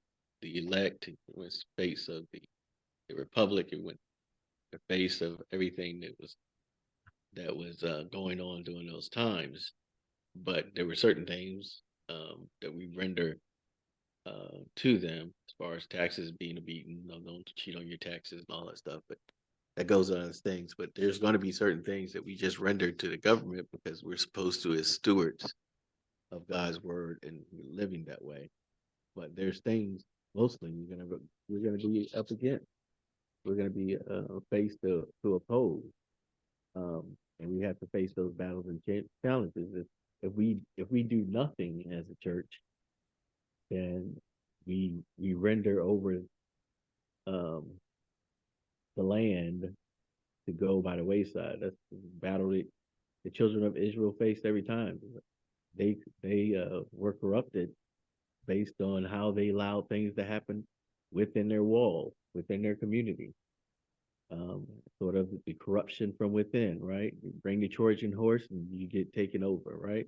Speaker 5: the elect, it went the face of the republic, it went the face of everything that was going on during those times. But there were certain things that we render to them, as far as taxes being beaten, don't cheat on your taxes and all that stuff. But that goes on as things. But there's going to be certain things that we just render to the government because we're supposed to as stewards of God's word and living that way. But there's things mostly we're gonna be up against. We're gonna be faced to oppose, and we have to face those battles and challenges. If we do nothing as a church, then we render over um, the land to go by the wayside. That's the battle that the children of Israel faced every time. They were corrupted based on how they allowed things to happen within their walls, within their community. Sort of the corruption from within, right? You bring the Trojan horse and you get taken over, right?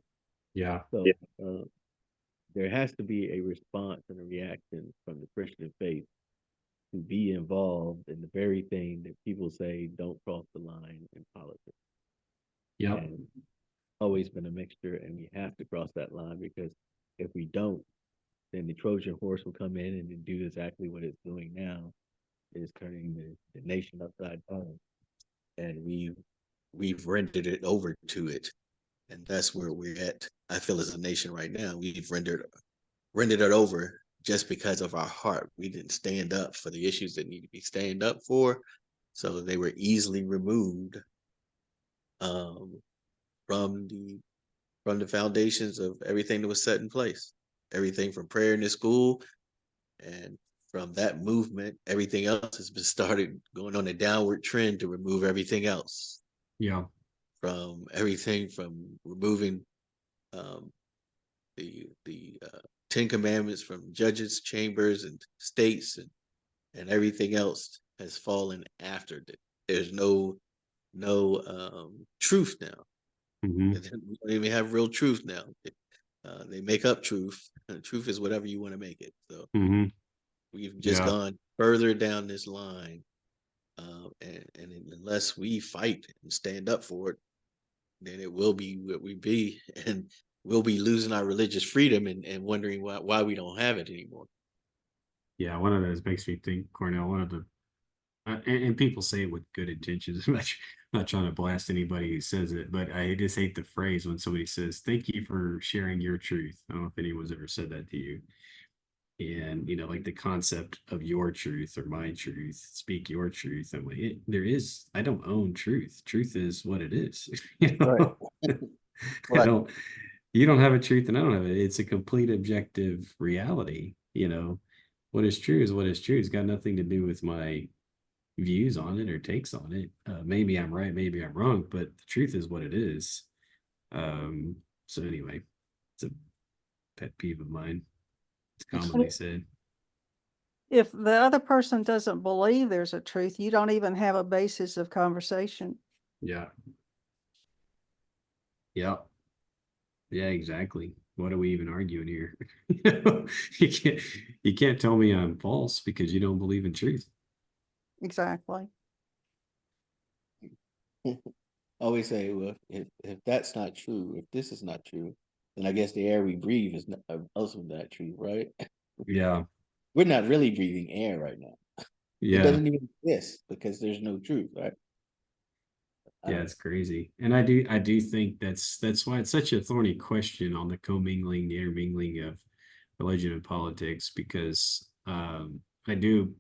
Speaker 1: Yeah.
Speaker 5: So uh, there has to be a response and a reaction from the Christian faith to be involved in the very thing that people say don't cross the line in politics.
Speaker 1: Yep.
Speaker 5: And always been a mixture, and we have to cross that line because if we don't, then the Trojan horse will come in and do exactly what it's doing now, is turning the nation upside down, and we've rendered it over to it, and that's where we're at. I feel as a nation right now, we've rendered it over just because of our heart. We didn't stand up for the issues that need to be stand up for, so they were easily removed um, from from the foundations of everything that was set in place. Everything from prayer in the school, and from that movement, everything else has been started going on a downward trend to remove everything else.
Speaker 1: Yeah.
Speaker 5: From everything from removing um, the 10 Commandments from judges, chambers, and states, and everything else has fallen after it. There's no truth now.
Speaker 1: Hmm.
Speaker 5: We don't even have real truth now. They make up truth. Truth is whatever you want to make it. So
Speaker 1: Hmm.
Speaker 5: we've just
Speaker 1: Yeah.
Speaker 5: gone further down this line, and unless we fight and stand up for it, then it will be what we be, and we'll be losing our religious freedom and wondering why we don't have it anymore.
Speaker 1: Yeah. One of those makes me think, Cornell, one of the, and people say it with good intentions. I'm not trying to blast anybody who says it, but I just hate the phrase when somebody says, "Thank you for sharing your truth." I don't know if anyone's ever said that to you. And, like the concept of your truth or my truth, speak your truth. I'm like, I don't own truth. Truth is what it is.
Speaker 5: Right.
Speaker 1: I
Speaker 5: Right.
Speaker 1: don't, you don't have a truth and I don't have it. It's a complete objective reality. What is true is what is true. It's got nothing to do with my views on it or takes on it. Maybe I'm right, maybe I'm wrong, but the truth is what it is. So anyway, it's a pet peeve of mine. It's commonly said.
Speaker 3: If the other person doesn't believe there's a truth, you don't even have a basis of conversation.
Speaker 1: Yeah. Yeah. Yeah, exactly. What are we even arguing here? You can't you can't tell me I'm false because you don't believe in truth.
Speaker 3: Exactly.
Speaker 5: I always say, well, if that's not true, if this is not true, then I guess the air we breathe is not, also not true, right?
Speaker 1: Yeah.
Speaker 5: We're not really breathing air right now. It
Speaker 1: Yeah.
Speaker 5: doesn't even exist because there's no truth, right?
Speaker 1: Yeah, it's crazy. And I do think that's why it's such a thorny question on the commingling, the intermingling of religion and politics, because I do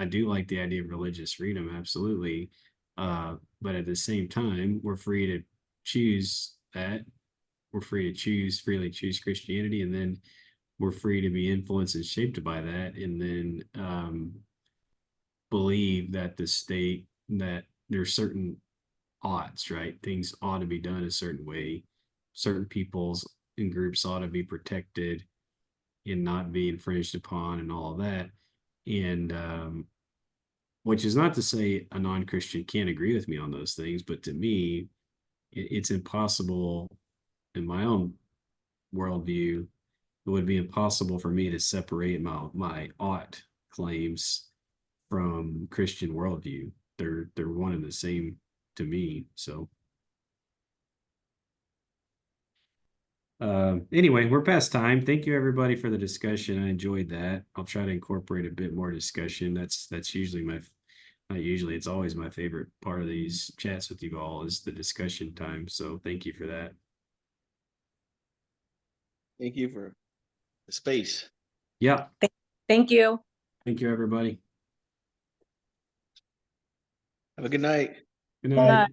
Speaker 1: like the idea of religious freedom, absolutely. But at the same time, we're free to choose that. We're free to freely choose Christianity, and then we're free to be influenced and shaped by that, and then believe that that there's certain oughts, right? Things ought to be done a certain way. Certain peoples and groups ought to be protected and not be infringed upon and all of that. And which is not to say a non-Christian can't agree with me on those things, but to me, it's impossible in my own worldview. It would be impossible for me to separate my ought claims from Christian worldview. They're one and the same to me. So anyway, we're past time. Thank you everybody for the discussion. I enjoyed that. I'll try to incorporate a bit more discussion. That's usually not usually, it's always my favorite part of these chats with you all is the discussion time. So thank you for that.
Speaker 5: Thank you for the space.
Speaker 1: Yeah.
Speaker 6: Thank you.
Speaker 1: Thank you everybody.
Speaker 5: Have a good night.
Speaker 1: Good
Speaker 3: Good
Speaker 1: night.
Speaker 3: night.